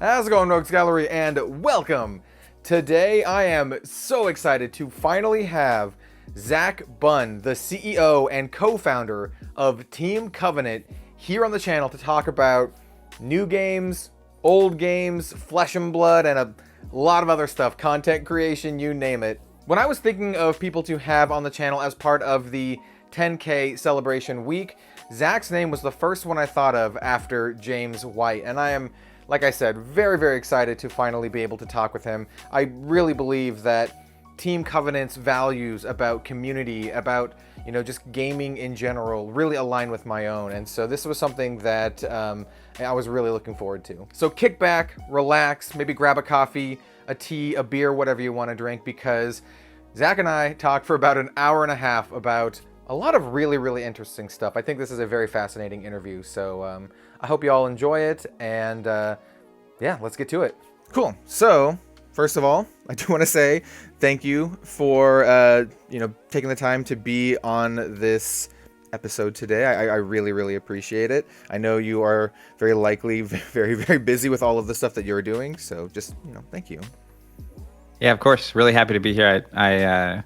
How's it going, Rogues Gallery, and welcome! Today I am so excited to finally have Zach Bunn, the CEO and co-founder of Team Covenant, here on the channel to talk about new games, old games, Flesh and Blood, and a lot of other stuff, content creation, you name it. When I was thinking of people to have on the channel as part of the 10K celebration week, Zach's name was the first one I thought of after James White, and I am, like I said, very, very excited to finally be able to talk with him. I really believe that Team Covenant's values about community, about, you know, just gaming in general, really align with my own, and so this was something that I was really looking forward to. So kick back, relax, maybe grab a coffee, a tea, a beer, whatever you want to drink, because Zach and I talked for about an hour and a half about a lot of really, really interesting stuff. I think this is a very fascinating interview, so I hope you all enjoy it, and yeah, let's get to it. Cool. So, first of all, I do want to say thank you for taking the time to be on this episode today. I really, really appreciate it. I know you are very likely very, very busy with all of the stuff that you're doing, so just, thank you. Yeah, of course. Really happy to be here. I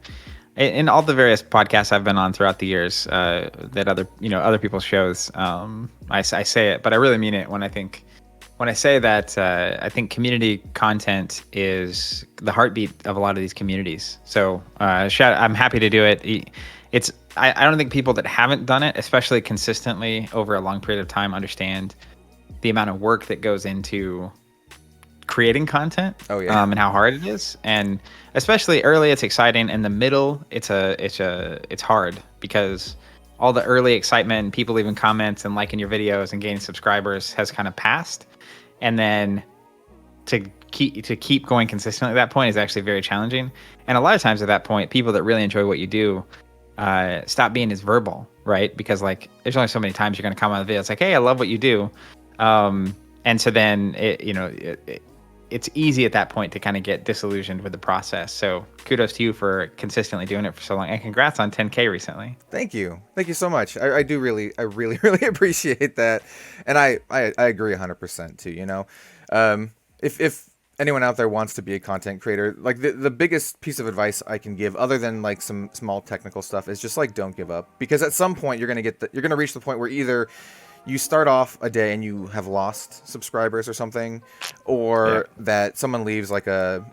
in all the various podcasts I've been on throughout the years, that other people's shows, I say it, but I really mean it when I say that I think community content is the heartbeat of a lot of these communities. So I'm happy to do it. I don't think people that haven't done it, especially consistently over a long period of time, understand the amount of work that goes into creating content. Oh, yeah. And how hard it is. And especially early, it's exciting. In the middle, it's hard because all the early excitement, people leaving comments and liking your videos and gaining subscribers has kind of passed. And then to keep going consistently at that point is actually very challenging. And a lot of times at that point, people that really enjoy what you do stop being as verbal, right? Because like there's only so many times you're going to comment on the video. It's like, hey, I love what you do. And so then it's easy at that point to kind of get disillusioned with the process. So kudos to you for consistently doing it for so long, and congrats on 10K recently. Thank you so much. I really appreciate that, and I agree 100% too. If anyone out there wants to be a content creator, like the biggest piece of advice I can give, other than like some small technical stuff, is just like don't give up, because at some point you're gonna reach the point where either you start off a day and you have lost subscribers or something, or that someone leaves like a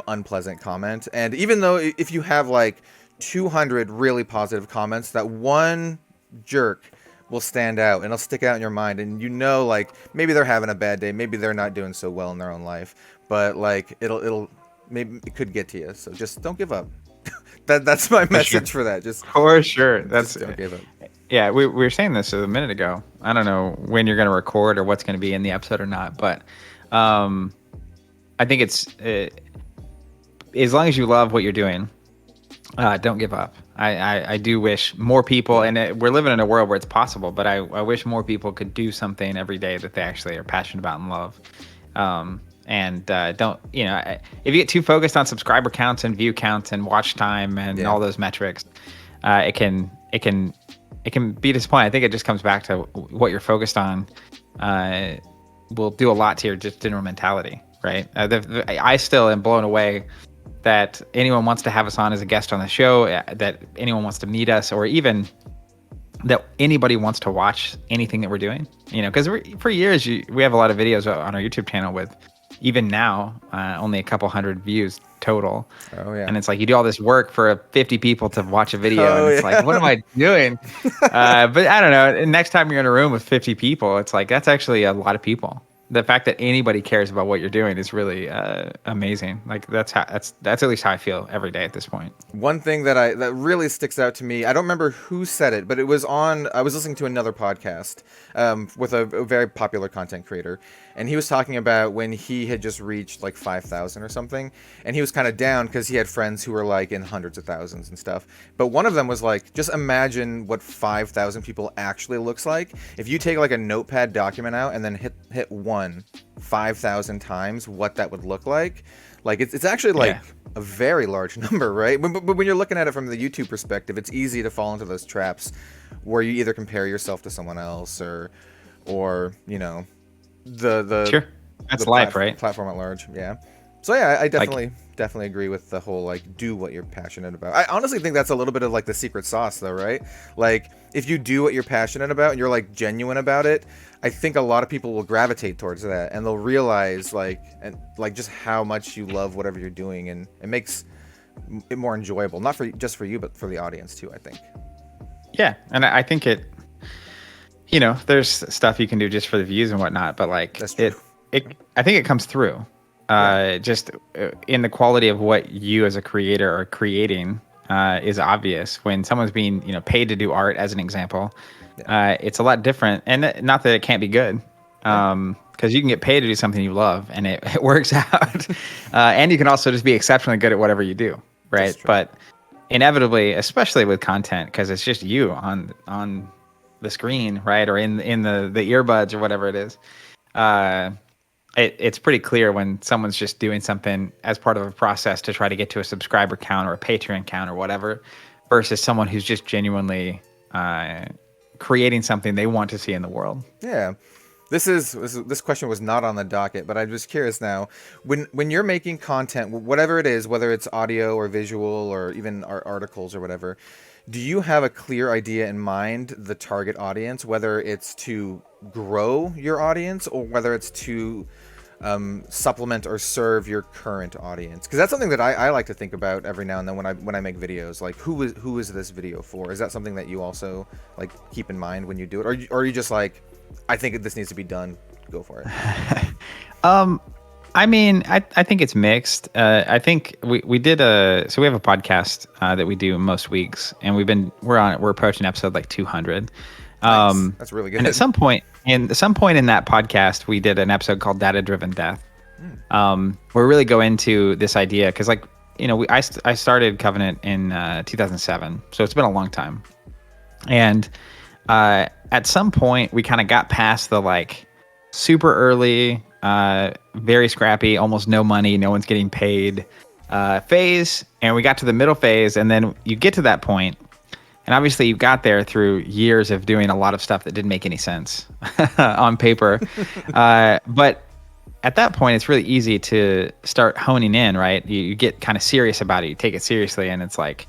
unpleasant comment. And even though if you have like 200 really positive comments, that one jerk will stand out and it'll stick out in your mind, and like maybe they're having a bad day, maybe they're not doing so well in their own life, but like it'll maybe it could get to you. So just don't give up. That's my message for that. Just for sure. That's don't give up. Yeah, we were saying this a minute ago. I don't know when you're going to record or what's going to be in the episode or not, but I think it's as long as you love what you're doing, don't give up. I do wish more people, and we're living in a world where it's possible, but I wish more people could do something every day that they actually are passionate about and love. And don't, if you get too focused on subscriber counts and view counts and watch time and all those metrics, it can be disappointing. I think it just comes back to what you're focused on will do a lot to your just general mentality, right? I still am blown away that anyone wants to have us on as a guest on the show, that anyone wants to meet us, or even that anybody wants to watch anything that we're doing. Because for years, we have a lot of videos on our YouTube channel with, even now, only a couple hundred views total. Oh, yeah. And it's like you do all this work for 50 people to watch a video, and it's like, what am I doing? But I don't know. Next time you're in a room with 50 people, it's like that's actually a lot of people. The fact that anybody cares about what you're doing is really amazing. Like that's at least how I feel every day at this point. One thing that really sticks out to me, I don't remember who said it, but I was listening to another podcast with a very popular content creator, and he was talking about when he had just reached like 5,000 or something, and he was kind of down because he had friends who were like in hundreds of thousands and stuff. But one of them was like, just imagine what 5,000 people actually looks like if you take like a notepad document out and then hit 5,000 times, what that would look like. Like it's actually like a very large number, right? But when you're looking at it from the YouTube perspective, it's easy to fall into those traps where you either compare yourself to someone else or the Sure. That's life, right? Platform at large. Yeah. So yeah, I definitely agree with the whole like do what you're passionate about. I honestly think that's a little bit of like the secret sauce though, right? Like if you do what you're passionate about and you're like genuine about it, I think a lot of people will gravitate towards that and they'll realize like just how much you love whatever you're doing, and it makes it more enjoyable, not just for you but for the audience too, I think. Yeah, and I think it, there's stuff you can do just for the views and whatnot, but like I think it comes through. Just in the quality of what you as a creator are creating is obvious when someone's being paid to do art, as an example. It's a lot different, and not that it can't be good, because you can get paid to do something you love and it works out. And you can also just be exceptionally good at whatever you do, right? But inevitably, especially with content, because it's just you on the screen, right, or in the earbuds or whatever it is. It's pretty clear when someone's just doing something as part of a process to try to get to a subscriber count or a Patreon count or whatever, versus someone who's just genuinely creating something they want to see in the world. Yeah. This question was not on the docket, but I'm just curious now. When you're making content, whatever it is, whether it's audio or visual or even articles or whatever, do you have a clear idea in mind, the target audience, whether it's to grow your audience or whether it's to supplement or serve your current audience? Because that's something that I like to think about every now and then when I make videos. Like, who is this video for? Is that something that you also like keep in mind when you do it, or are you just like, I think this needs to be done, go for it? I mean, I think it's mixed. I think we did so we have a podcast that we do most weeks, and we're approaching episode like 200. Nice. That's really good. And at some point in that podcast, we did an episode called Data Driven Death. Where we really go into this idea, because like, I started Covenant in 2007, so it's been a long time. And at some point we kind of got past the like super early, very scrappy, almost no money, no one's getting paid phase, and we got to the middle phase, and then you get to that point, and obviously you got there through years of doing a lot of stuff that didn't make any sense on paper. But at that point, it's really easy to start honing in, right? You get kind of serious about it, you take it seriously, and it's like,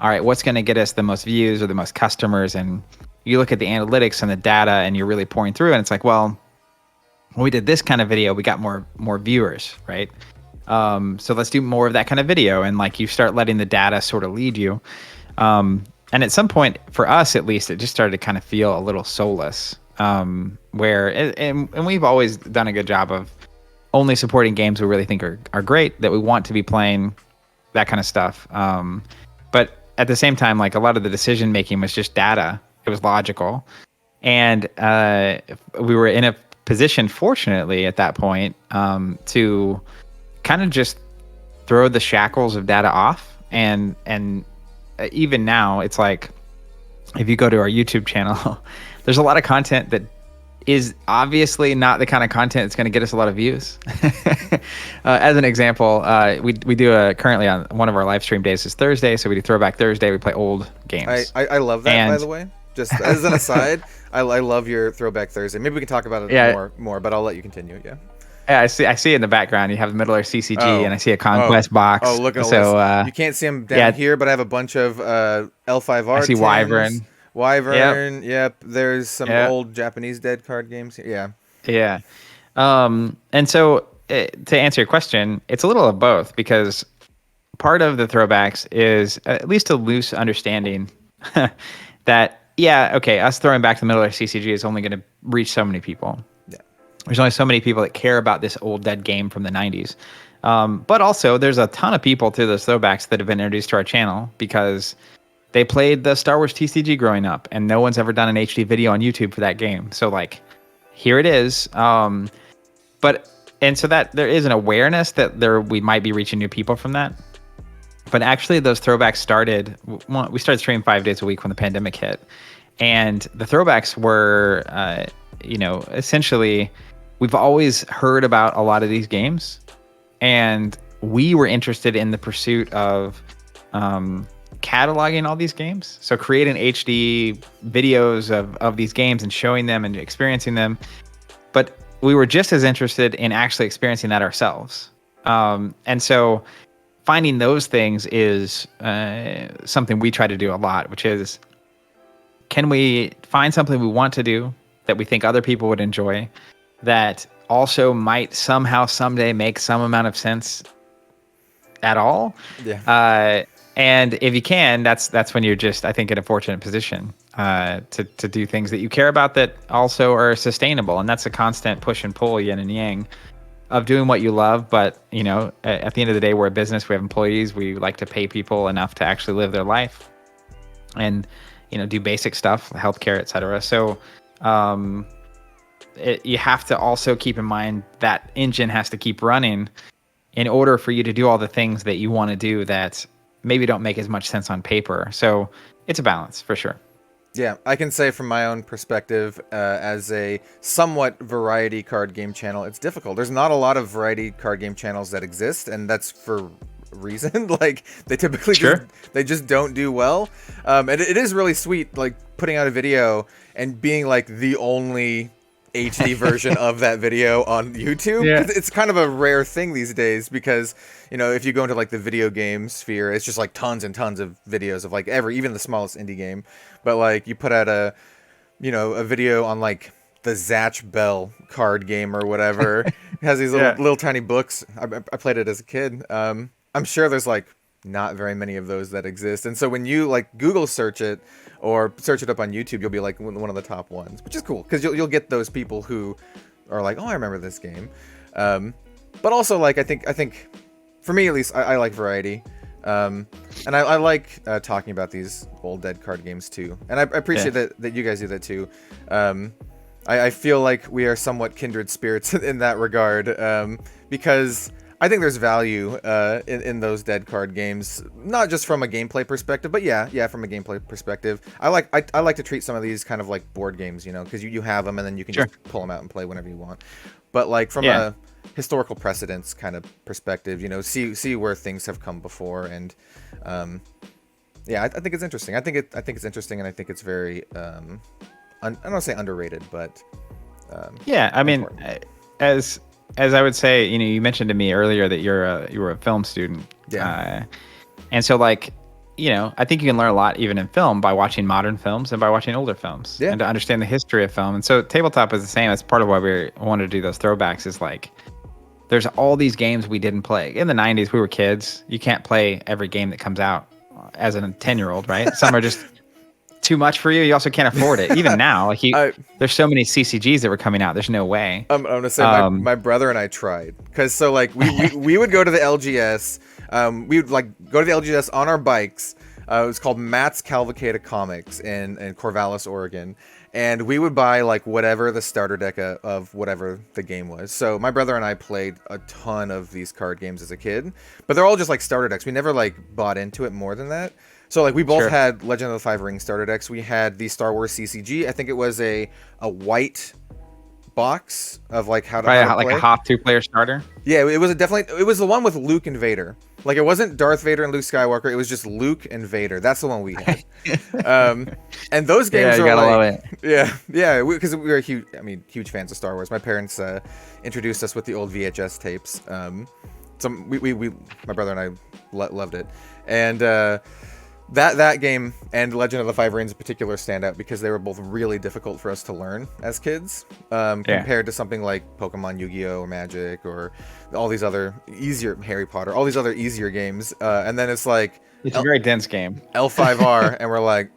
all right, what's going to get us the most views or the most customers? And you look at the analytics and the data, and you're really pouring through, and it's like, well, when we did this kind of video, we got more viewers, right? So let's do more of that kind of video. And like, you start letting the data sort of lead you. And at some point, for us at least, it just started to kind of feel a little soulless, and we've always done a good job of only supporting games we really think are great, that we want to be playing, that kind of stuff. But at the same time, like, a lot of the decision making was just data. It was logical. And we were in a position, fortunately, at that point, to kind of just throw the shackles of data off. And even now, it's like, if you go to our YouTube channel, there's a lot of content that is obviously not the kind of content that's going to get us a lot of views. As an example, we do currently on one of our live stream days is Thursday, so we do Throwback Thursday. We play old games. I love that, by the way. Just as an aside, I love your Throwback Thursday. Maybe we can talk about it more, but I'll let you continue. Yeah. Yeah, I see in the background you have the Middle Earth CCG, and I see a Conquest box. Oh, look at all this. You can't see them down here, but I have a bunch of L5R. I see Wyvern. Yep. There's some old Japanese dead card games. Yeah. And so to answer your question, it's a little of both, because part of the throwbacks is at least a loose understanding that, us throwing back the Middle Earth CCG is only going to reach so many people. Yeah. There's only so many people that care about this old dead game from the 90s. But also, there's a ton of people through those throwbacks that have been introduced to our channel because they played the Star Wars TCG growing up, and no one's ever done an HD video on YouTube for that game. So, like, here it is. And so that there is an awareness that we might be reaching new people from that. But actually, those throwbacks started. We started streaming 5 days a week when the pandemic hit, and the throwbacks were, essentially, we've always heard about a lot of these games, and we were interested in the pursuit of cataloging all these games. So creating HD videos of these games and showing them and experiencing them. But we were just as interested in actually experiencing that ourselves. And so finding those things is something we try to do a lot, which is, can we find something we want to do that we think other people would enjoy, that also might somehow someday make some amount of sense at all? Yeah. And if you can, that's when you're just, I think, in a fortunate position to do things that you care about that also are sustainable. And that's a constant push and pull, yin and yang, of doing what you love. But, you know, at the end of the day, we're a business. We have employees. We like to pay people enough to actually live their life and, you know, do basic stuff, healthcare, et cetera. So you have to also keep in mind that engine has to keep running in order for you to do all the things that you want to do that maybe don't make as much sense on paper. So it's a balance for sure. Yeah, I can say from my own perspective, as a somewhat variety card game channel, it's difficult. There's not a lot of variety card game channels that exist, and that's for a reason. Like, they typically just don't do well. And it is really sweet, like, putting out a video and being like the only HD version of that video on YouTube. Yeah. It's kind of a rare thing these days, because, you know, if you go into like the video game sphere, it's just like tons and tons of videos of like even the smallest indie game. But like, you put out a video on like the Zatch Bell card game or whatever. It has these little tiny books. I played it as a kid. I'm sure there's like not very many of those that exist. And so when you like Google search it or search it up on YouTube, you'll be like one of the top ones, which is cool, because you'll get those people who are like, oh, I remember this game. But also, like, I think for me at least, I like variety. And I like talking about these old dead card games too. And I appreciate that you guys do that too. I feel like we are somewhat kindred spirits in that regard, because I think there's value in those dead card games, not just from a gameplay perspective, but from a gameplay perspective. I like to treat some of these kind of like board games, you know, because you have them and then you can just pull them out and play whenever you want. But like from a historical precedence kind of perspective, you know, see where things have come before, and I think it's interesting. I think it's interesting, and I think it's very I don't want to say underrated, but I mean, as I would say, you know, you mentioned to me earlier that you were a film student. Yeah. And so, like, you know, I think you can learn a lot even in film by watching modern films and by watching older films, and to understand the history of film. And so tabletop is the same. That's part of why we wanted to do those throwbacks, is like, there's all these games we didn't play. In the 90s, we were kids. You can't play every game that comes out as a 10-year-old, right? Some are just too much for you. You also can't afford it. Even now, like there's so many CCGs that were coming out. There's no way. I'm gonna say my brother and I tried, because so like we would go to the LGS. We would like go to the LGS on our bikes. It was called Matt's Cavalcade of Comics in Corvallis, Oregon, and we would buy like whatever the starter deck of whatever the game was. So my brother and I played a ton of these card games as a kid, but they're all just like starter decks. We never like bought into it more than that. So like we both had Legend of the Five Rings starter decks. We had the Star Wars CCG. I think it was a white box of like how to play. Like a Hoth 2-player starter. Yeah, it was the one with Luke and Vader. Like, it wasn't Darth Vader and Luke Skywalker. It was just Luke and Vader. That's the one we had. And those games are like, because we were huge fans of Star Wars. My parents introduced us with the old VHS tapes. So my brother and I loved it, and that game and Legend of the Five Rings in particular stand out because they were both really difficult for us to learn as kids, compared to something like Pokemon, Yu-Gi-Oh, or Magic, or all these other easier, Harry Potter, all these other easier games. And then it's like, it's a very dense game. L5R, and we're like,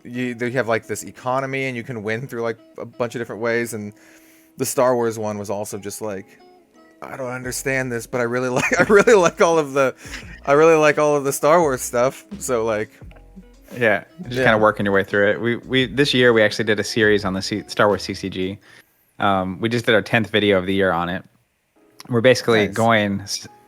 you have like this economy, and you can win through like a bunch of different ways. And the Star Wars one was also just like, I don't understand this, but I really like all of the Star Wars stuff. So like, just kind of working your way through it. We this year we actually did a series on the Star Wars CCG. We just did our 10th video of the year on it. We're basically going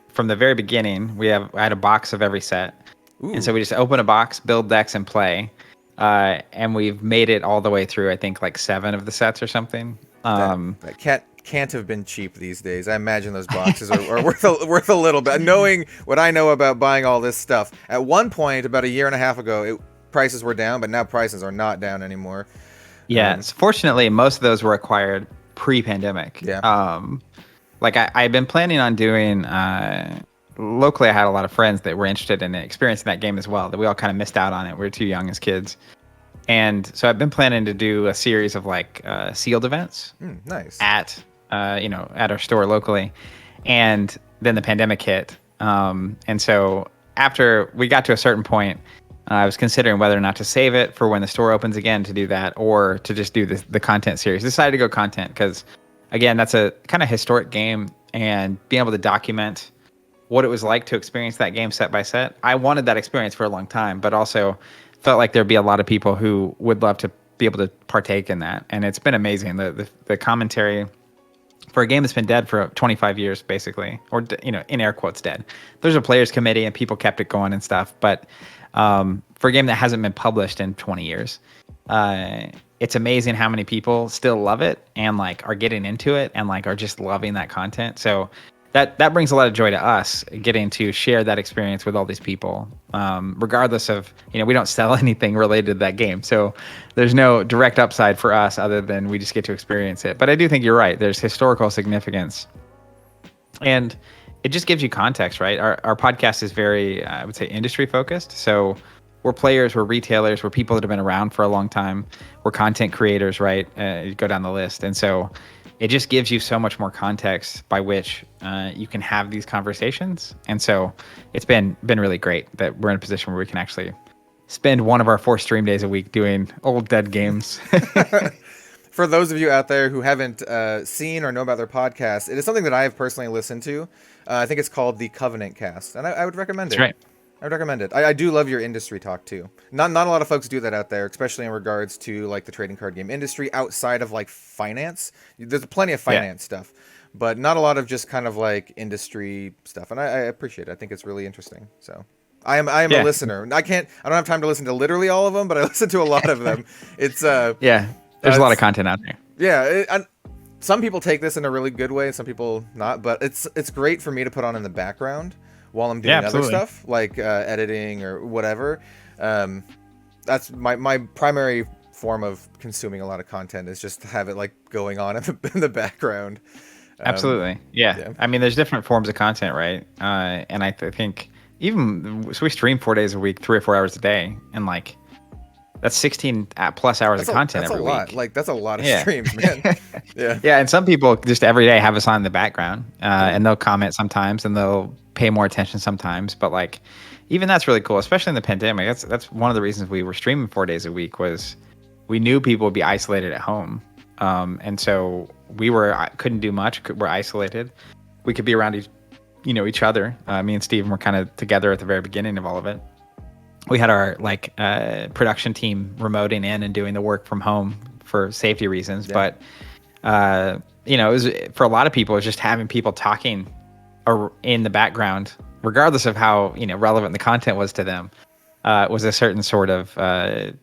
from the very beginning. I had a box of every set. Ooh. And so we just open a box, build decks, and play. And we've made it all the way through, I think, like 7 of the sets or something. That can't have been cheap these days. I imagine those boxes are worth a little bit. Knowing what I know about buying all this stuff, at one point about a year and a half ago, prices were down, but now prices are not down anymore. Yeah, so fortunately, most of those were acquired pre-pandemic. Yeah. Like I've been planning on doing. Locally, I had a lot of friends that were interested in experiencing that game as well. That we all kind of missed out on it. We were too young as kids, and so I've been planning to do a series of like sealed events. Nice. At at our store locally, and then the pandemic hit. And so after we got to a certain point, I was considering whether or not to save it for when the store opens again to do that, or to just do the content series. Decided to go content because, again, that's a kind of historic game, and being able to document what it was like to experience that game set by set. I wanted that experience for a long time, but also felt like there'd be a lot of people who would love to be able to partake in that. And it's been amazing. The commentary for a game that's been dead for 25 years, basically, or, in air quotes, dead. There's a players committee and people kept it going and stuff. But for a game that hasn't been published in 20 years, it's amazing how many people still love it and like are getting into it and like are just loving that content. So that brings a lot of joy to us, getting to share that experience with all these people, regardless of, we don't sell anything related to that game. So there's no direct upside for us other than we just get to experience it. But I do think you're right. There's historical significance. And it just gives you context, right? Our podcast is very, I would say, industry focused. So we're players, we're retailers, we're people that have been around for a long time. We're content creators, right? You go down the list. And so it just gives you so much more context by which you can have these conversations. And so it's been really great that we're in a position where we can actually spend one of our 4 stream days a week doing old dead games. For those of you out there who haven't seen or know about their podcast, it is something that I have personally listened to. I think it's called the Covenant Cast, and I would recommend it. That's right. I would recommend it. I do love your industry talk too. Not a lot of folks do that out there, especially in regards to like the trading card game industry outside of like finance. There's plenty of finance stuff, but not a lot of just kind of like industry stuff. And I appreciate it. I think it's really interesting. So I am a listener. I don't have time to listen to literally all of them, but I listen to a lot of them. It's there's a lot of content out there. Yeah. Some people take this in a really good way, some people not, but it's great for me to put on in the background while I'm doing other stuff, like editing or whatever. That's my primary form of consuming a lot of content, is just to have it like going on in the background. Absolutely. Yeah. I mean, there's different forms of content, right? And I think so we stream 4 days a week, 3 or 4 hours a day, and like that's 16 plus hours of content every week. That's a lot. Like, that's a lot of streams, man. Yeah, and some people just every day have us on in the background, and they'll comment sometimes, and they'll pay more attention sometimes. But like, even that's really cool, especially in the pandemic. That's one of the reasons we were streaming 4 days a week, was we knew people would be isolated at home, and so we couldn't do much. We're isolated. We could be around each other. Me and Steven were kind of together at the very beginning of all of it. We had our production team remoting in and doing the work from home for safety reasons. But it was, for a lot of people, it was just having people talking in the background, regardless of how relevant the content was to them. Was a certain sort of I'm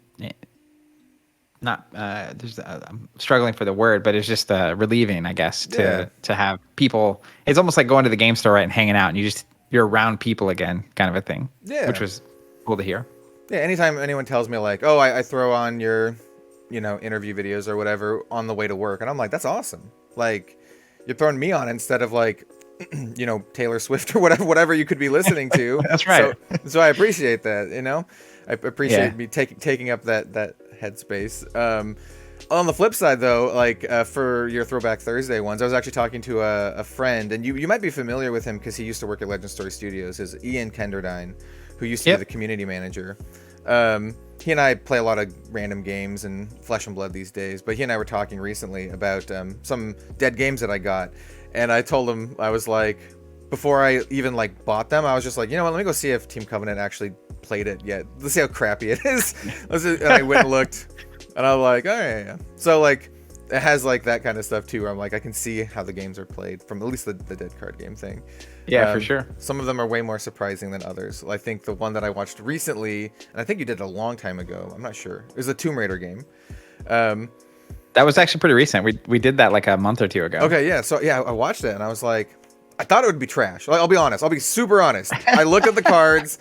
struggling for the word, but it's just relieving, I guess, to have people. It's almost like going to the game store, right, and hanging out, and you're around people again, kind of a thing. Yeah, which was cool to hear. Yeah, anytime anyone tells me like, oh, I throw on your interview videos or whatever on the way to work, and I'm like, that's awesome. Like, you're throwing me on instead of like Taylor Swift or whatever you could be listening to. That's right. So I appreciate that. I appreciate me taking up that headspace. On the flip side, though, like for your Throwback Thursday ones, I was actually talking to a friend, and you might be familiar with him because he used to work at Legend Story Studios. Is Ian Kenderdine, who used to be the community manager. He and I play a lot of random games and Flesh and Blood these days, but he and I were talking recently about some dead games that I got, and I told him, I was like, before I even like bought them, I was just like, you know what, let me go see if Team Covenant actually played it yet. Let's see how crappy it is. And I went and looked, and I was like, oh yeah. So like, it has like that kind of stuff too, where I'm like, I can see how the games are played from at least the dead card game thing. Yeah, for sure. Some of them are way more surprising than others. I think the one that I watched recently, and I think you did a long time ago, I'm not sure, it was a Tomb Raider game. That was actually pretty recent. We did that like a month or two ago. Okay, yeah. So yeah, I watched it and I was like, I thought it would be trash. I'll be honest. I'll be super honest. I looked at the cards.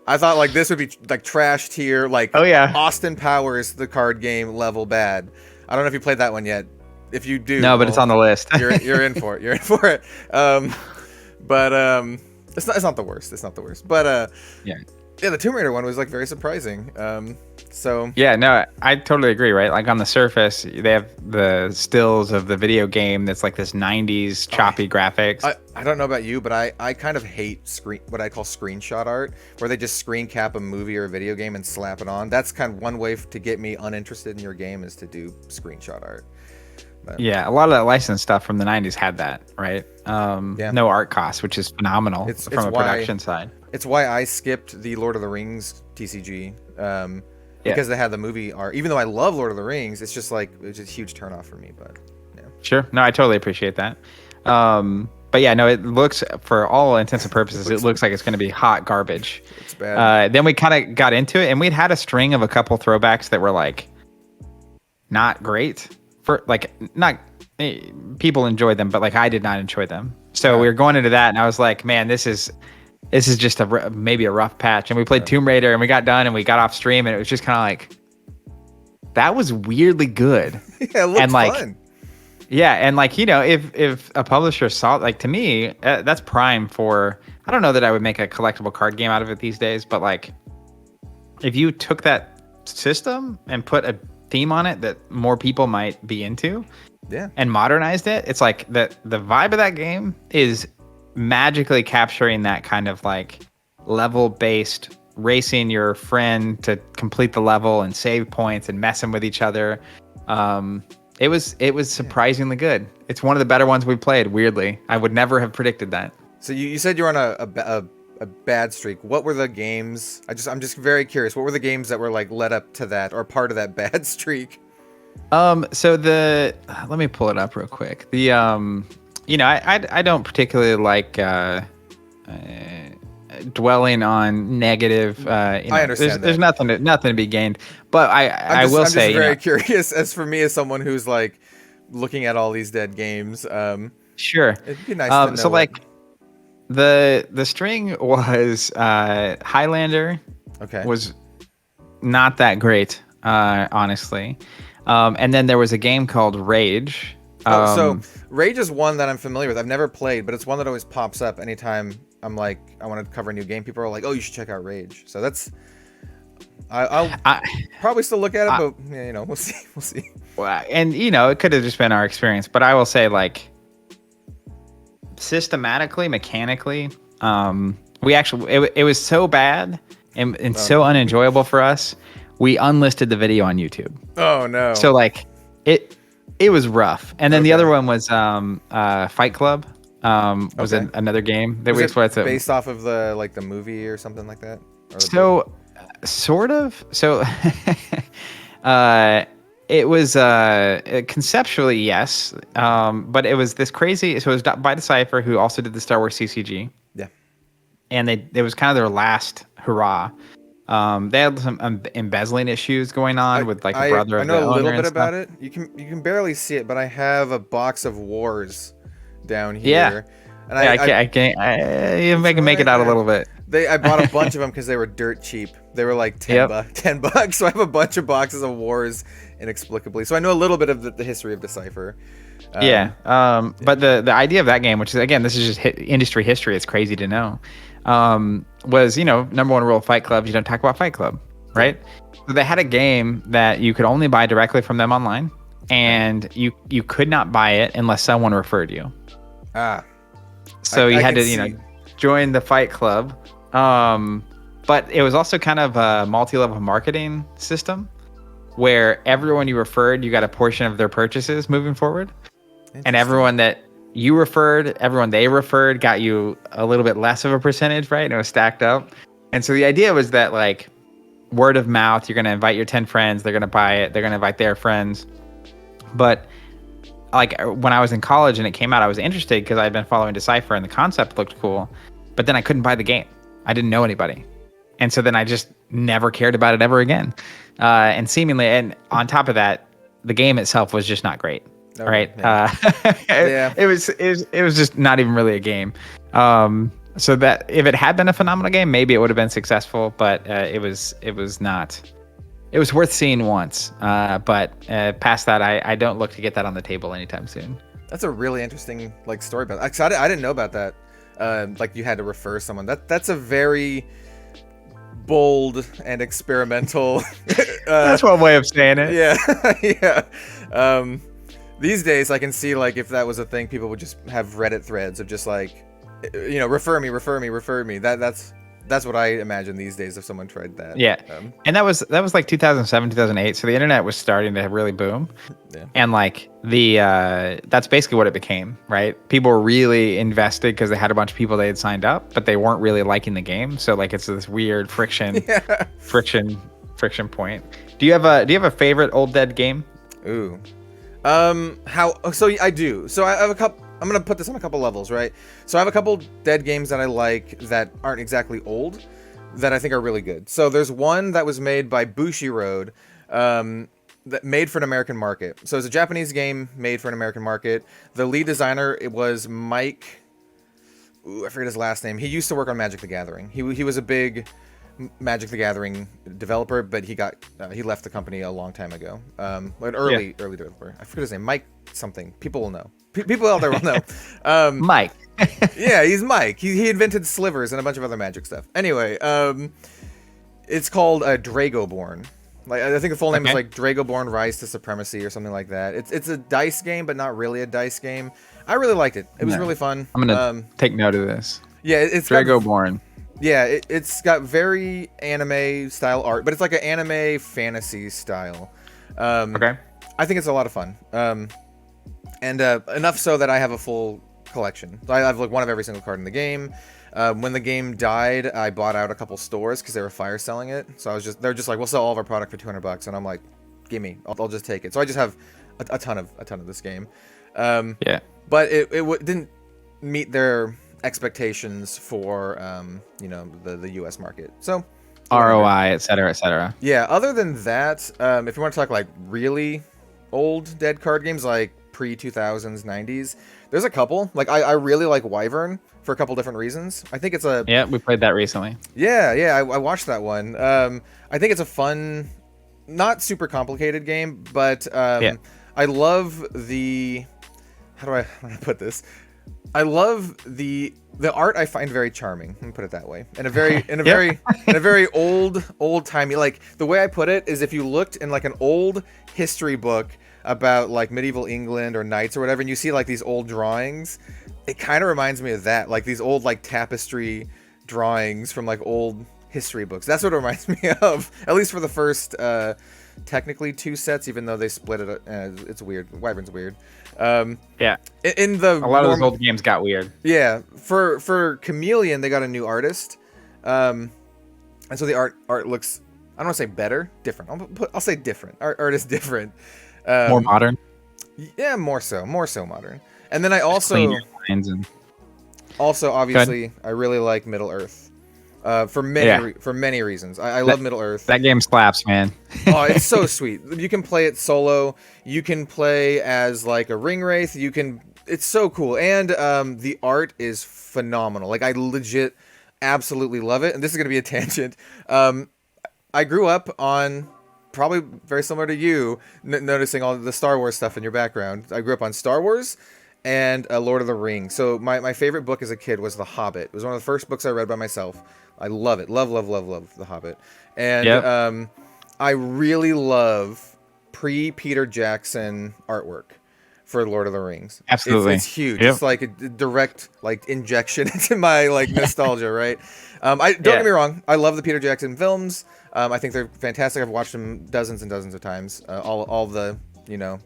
I thought like this would be like trash tier, like Austin Powers, the card game level bad. I don't know if you played that one yet. if you do, No, but it's on the list. you're in for it. You're in for it. But it's not the worst. It's not the worst. But yeah. Yeah, the Tomb Raider one was like very surprising. So yeah, no, I totally agree. Right, like on the surface, they have the stills of the video game that's like this '90s choppy graphics. I don't know about you, but I kind of hate what I call screenshot art, where they just screen cap a movie or a video game and slap it on. That's kind of one way to get me uninterested in your game, is to do screenshot art. But, yeah, a lot of that licensed stuff from the '90s had that, right? No art cost, which is phenomenal from a production side. It's why I skipped the Lord of the Rings TCG, because they had the movie art. Even though I love Lord of the Rings, it's just like it's just a huge turnoff for me. But yeah, sure, no, I totally appreciate that. But yeah, no, it looks, for all intents and purposes, it looks like it's going to be hot garbage. It's bad. Then we kind of got into it, and we'd had a string of a couple throwbacks that were like not great. For like, not people enjoyed them, but like I did not enjoy them. So we were going into that, and I was like, man, this is just maybe a rough patch. And we played Tomb Raider, and we got done, and we got off stream, and it was just kind of like, that was weirdly good. Yeah, it looked fun. Yeah, and like, you know, if a publisher saw, like, to me, that's prime for, I don't know that I would make a collectible card game out of it these days, but like, if you took that system and put a theme on it that more people might be into, and modernized it, it's like the vibe of that game is magically capturing that kind of like level-based racing your friend to complete the level and save points and messing with each other. It was surprisingly good. It's one of the better ones we played. Weirdly, I would never have predicted that. So you said you're on a bad streak. What were the games? I'm just very curious. What were the games that were like led up to that, or part of that bad streak? So let me pull it up real quick. The you know, I don't particularly like dwelling on negative. You know, I understand. There's nothing to be gained, but I will say, I'm just very curious. As for me, as someone who's like looking at all these dead games, sure, it'd be nice to know. So like, the string was Highlander. Okay. Was not that great, honestly. And then there was a game called Rage. So Rage is one that I'm familiar with. I've never played, but it's one that always pops up anytime I'm like, I want to cover a new game. People are like, oh, you should check out Rage. So that's, I'll probably still look at it, but yeah, you know, we'll see. Well, and you know, it could have just been our experience, but I will say, like, systematically, mechanically, it was so bad and so unenjoyable for us. We unlisted the video on YouTube. Oh no. So like, it was rough. And then the other one was Fight Club. Was another game that we explored. Based off of the movie or something like that? So sort of. So it was conceptually, yes. But it was this crazy, so it was by Decipher, who also did the Star Wars TCG. Yeah. And it was kind of their last hurrah. They had some embezzling issues going on with like the brother of the owner. I know a little bit about it. You can barely see it, but I have a box of Wars down here. Yeah. And I can make it out a little bit. I bought a bunch of them because they were dirt cheap. They were like $10 bucks. So I have a bunch of boxes of Wars inexplicably. So I know a little bit of the history of Decipher. But the idea of that game, which is, again, this is just industry history. It's crazy to know. Was, you know, number one rule of Fight Club, you don't talk about Fight Club, right? So they had a game that you could only buy directly from them online, and you could not buy it unless someone referred you. So you had to, join the Fight Club. But it was also kind of a multi-level marketing system where everyone you referred, you got a portion of their purchases moving forward. And everyone that you referred, everyone they referred got you a little bit less of a percentage, right? And it was stacked up. And so the idea was that, like, word of mouth, you're going to invite your 10 friends, they're going to buy it, they're going to invite their friends. But like, when I was in college and it came out, I was interested because I had been following Decipher and the concept looked cool, but then I couldn't buy the game. I didn't know anybody. And so then I just never cared about it ever again. And on top of that, the game itself was just not great. Right. Yeah. It was just not even really a game. So that if it had been a phenomenal game, maybe it would have been successful, but it was not it was worth seeing once. But past that, I don't look to get that on the table anytime soon. That's a really interesting like story about that. I didn't know about that. Like you had to refer someone. That's a very bold and experimental. That's one way of saying it. Yeah, yeah. These days, I can see like if that was a thing, people would just have Reddit threads of just like, refer me. That's what I imagine these days if someone tried that. Yeah, and that was like 2007, 2008. So the internet was starting to really boom, and like that's basically what it became, right? People were really invested because they had a bunch of people they had signed up, but they weren't really liking the game. So like it's this weird friction point. Do you have a favorite old dead game? Ooh, so I do. So I have a couple. I'm gonna put this on a couple levels, right? So I have a couple dead games that I like that aren't exactly old, that I think are really good. So there's one that was made by Bushiroad, that made for an American market. So it's a Japanese game made for an American market. The lead designer, it was Mike. Ooh, I forget his last name. He used to work on Magic the Gathering. He was a big Magic the Gathering developer, but he left the company a long time ago. An early developer. I forget his name. Mike something. People will know. People out there will know. Mike. Yeah, he's Mike. He invented slivers and a bunch of other Magic stuff. Anyway, it's called Dragoborn. Like I think the full name is like Dragoborn Rise to Supremacy or something like that. It's a dice game, but not really a dice game. I really liked it. It was really fun. I'm gonna take note of this. Yeah, it's Dragoborn. Yeah, it's got very anime style art, but it's like an anime fantasy style. Okay. I think it's a lot of fun. And enough so that I have a full collection. I have like one of every single card in the game. When the game died, I bought out a couple stores because they were fire selling it. So they're just like, we'll sell all of our product for $200, and I'm like, gimme, I'll just take it. So I just have a ton of this game. Yeah. But it didn't meet their expectations for the U.S. market. So ROI, et cetera. Yeah. Other than that, if you want to talk like really old dead card games, like pre-2000s, 90s, there's a couple. Like I really like Wyvern for a couple different reasons. I think it's we played that recently. Yeah, I watched that one. I think it's a fun, not super complicated game, but I love the how do I put this? I love the art. I find very charming. Let me put it that way. In a very old timey. Like the way I put it is, if you looked in like an old history book about like medieval England or knights or whatever, and you see like these old drawings, it kind of reminds me of that. Like these old like tapestry drawings from like old history books. That's what it reminds me of. At least for the first technically 2 sets, even though they split it. It's weird. Wyvern's weird. Yeah. In the a lot of those old games got weird. Yeah. For Chameleon, they got a new artist, and so the art looks, I don't want to say better, different. I'll say different. Art is different. More modern. Yeah, more so modern. And then I also obviously I really like Middle Earth. For many reasons. I love Middle Earth. That game slaps, man. Oh, it's so sweet. You can play it solo. You can play as like a ring wraith. It's so cool. And the art is phenomenal. Like I legit absolutely love it. And this is going to be a tangent. I grew up on, probably very similar to you, noticing all the Star Wars stuff in your background. I grew up on Star Wars and Lord of the Rings. So my favorite book as a kid was The Hobbit. It was one of the first books I read by myself. I love it. Love The Hobbit. And I really love pre-Peter Jackson artwork for Lord of the Rings. Absolutely. It's huge. It's like a direct like injection into my like nostalgia, right? Don't get me wrong. I love the Peter Jackson films. I think they're fantastic. I've watched them dozens and dozens of times. All the,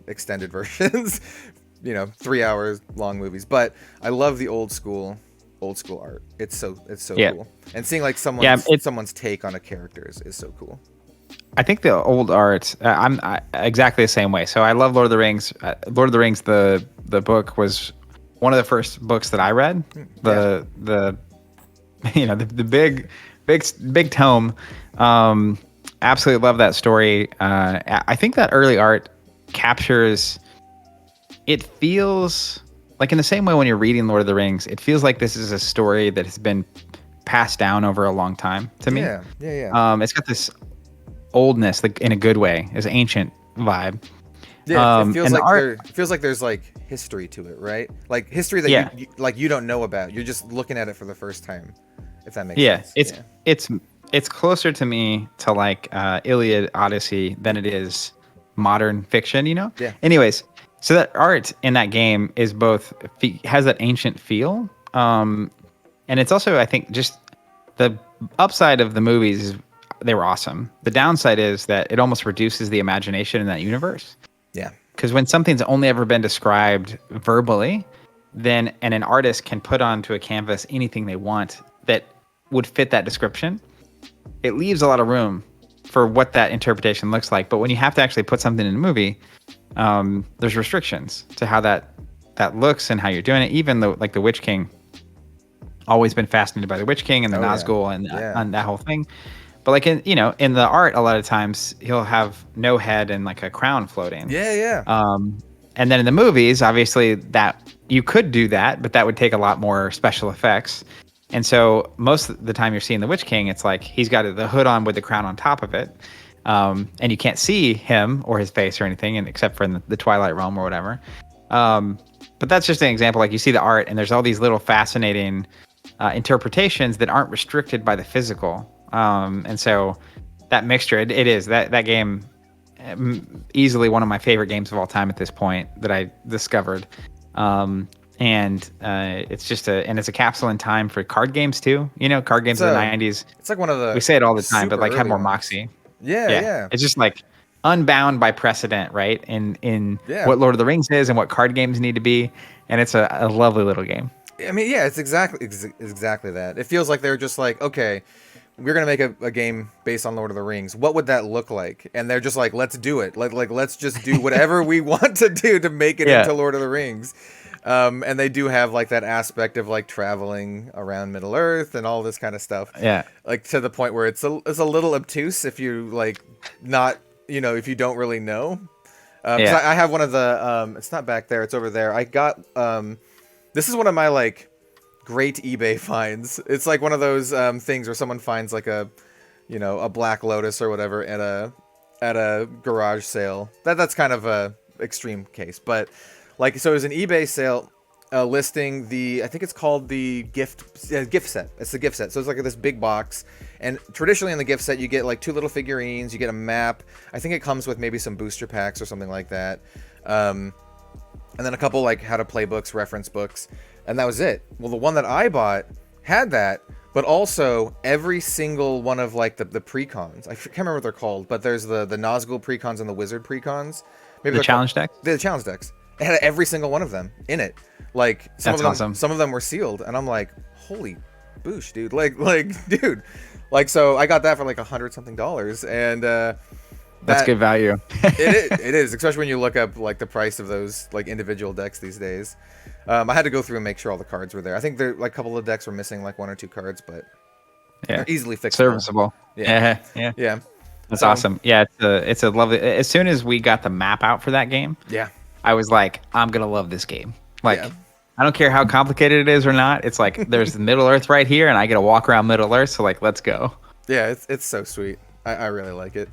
extended versions, 3 hours long movies. But I love the old school art. It's so cool. And seeing like someone's take on a character is so cool. I think the old art, I'm exactly the same way. So I love Lord of the Rings. Lord of the Rings, the book was one of the first books that I read. The big tome. Absolutely love that story. I think that early art captures. It feels like, in the same way when you're reading Lord of the Rings, it feels like this is a story that has been passed down over a long time to me. Yeah. It's got this oldness, like in a good way, is ancient vibe. Yeah, it feels and like the art, it feels like there's like history to it, right? Like history that yeah, you don't know about. You're just looking at it for the first time, if that makes yeah, sense. it's closer to me to like Iliad Odyssey than it is modern fiction, you know? Yeah. Anyways, so that art in that game is both has that ancient feel, and it's also, I think, just the upside of the movies is they were awesome. The downside is that it almost reduces the imagination in that universe. Yeah. Because when something's only ever been described verbally, then and an artist can put onto a canvas anything they want that would fit that description, it leaves a lot of room for what that interpretation looks like. But when you have to actually put something in a movie, there's restrictions to how that looks and how you're doing it. Even though, like the Witch King, always been fascinated by the Witch King and the Nazgul and that whole thing. But like in the art, a lot of times he'll have no head and like a crown floating. Yeah. And then in the movies, obviously that you could do that, but that would take a lot more special effects. And so most of the time you're seeing the Witch King, it's like he's got the hood on with the crown on top of it. And you can't see him or his face or anything, and except for in the Twilight Realm or whatever. But that's just an example. Like you see the art, and there's all these little fascinating interpretations that aren't restricted by the physical. And so that mixture, it is that game, easily one of my favorite games of all time at this point that I discovered. And it's just it's a capsule in time for card games too. You know, card games of the 90s. It's like one of the, we say it all the time, but like have more ones. moxie. Yeah. It's just like unbound by precedent, right? In what Lord of the Rings is and what card games need to be. And it's a lovely little game. I mean, yeah, it's exactly that. It feels like they're just like, okay, we're gonna make a game based on Lord of the Rings. What would that look like? And they're just like, let's do it. Like let's just do whatever we want to do to make it into Lord of the Rings. And they do have like that aspect of like traveling around Middle Earth and all this kind of stuff. Yeah. Like to the point where it's a little obtuse if you like not, if you don't really know. I have one of the, it's not back there, it's over there. I got, this is one of my like great eBay finds. It's like one of those things where someone finds like a Black Lotus or whatever at a garage sale. That's kind of a extreme case, but like, so it was an eBay sale listing I think it's called the gift set. It's the gift set. So it's like this big box, and traditionally in the gift set you get like 2 little figurines, you get a map. I think it comes with maybe some booster packs or something like that. And then a couple like how to play books, reference books, and that was it. Well, the one that I bought had that, but also every single one of like the precons. I can't remember what they're called, but there's the Nazgul precons and the Wizard precons. Maybe the challenge decks? The challenge decks. It had every single one of them in it. Like some of them were sealed, and I'm like, holy boosh, dude. Like dude. Like, so I got that for like $100-something, and that's good value. it is, especially when you look up like the price of those like individual decks these days. I had to go through and make sure all the cards were there. I think there like a couple of decks were missing like 1 or 2 cards, but they're easily fixable. Serviceable. Yeah. That's awesome. Yeah, it's a lovely. As soon as we got the map out for that game, I was like, I'm gonna love this game. Like, I don't care how complicated it is or not. It's like there's Middle Earth right here, and I get to walk around Middle Earth. So like, let's go. Yeah, it's so sweet. I really like it.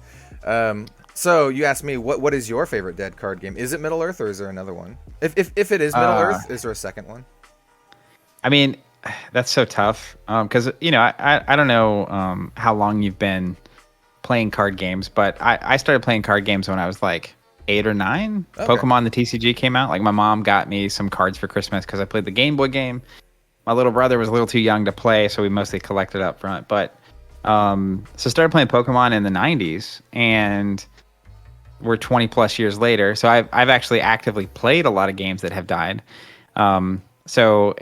So you asked me what is your favorite Dead card game? Is it Middle Earth or is there another one? If it is Middle Earth, is there a second one? I mean, that's so tough because I don't know how long you've been playing card games, but I started playing card games when I was like 8 or 9. Okay. Pokemon the TCG came out. Like my mom got me some cards for Christmas because I played the Game Boy game. My little brother was a little too young to play, so we mostly collected up front. But so started playing Pokemon in the 90s, and we're 20 plus years later. So I've actually actively played a lot of games that have died. And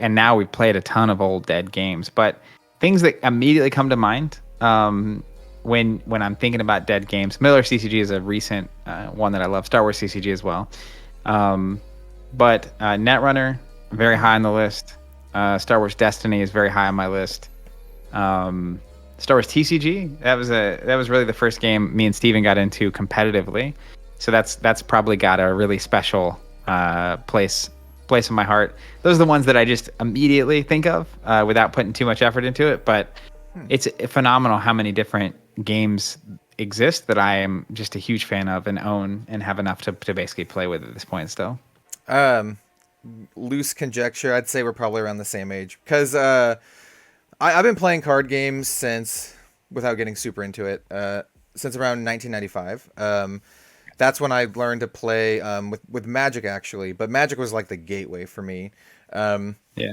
now we've played a ton of old dead games. But things that immediately come to mind when I'm thinking about dead games, Miller CCG is a recent one that I love. Star Wars CCG as well. But Netrunner, very high on the list. Star Wars Destiny is very high on my list. Star Wars TCG, that was really the first game me and Steven got into competitively. So that's probably got a really special place in my heart. Those are the ones that I just immediately think of without putting too much effort into it. But it's phenomenal how many different games exist that I am just a huge fan of and own and have enough to basically play with at this point still. Loose conjecture, I'd say we're probably around the same age, because I've been playing card games since, without getting super into it, since around 1995. That's when I learned to play with Magic, actually, but Magic was like the gateway for me. Yeah.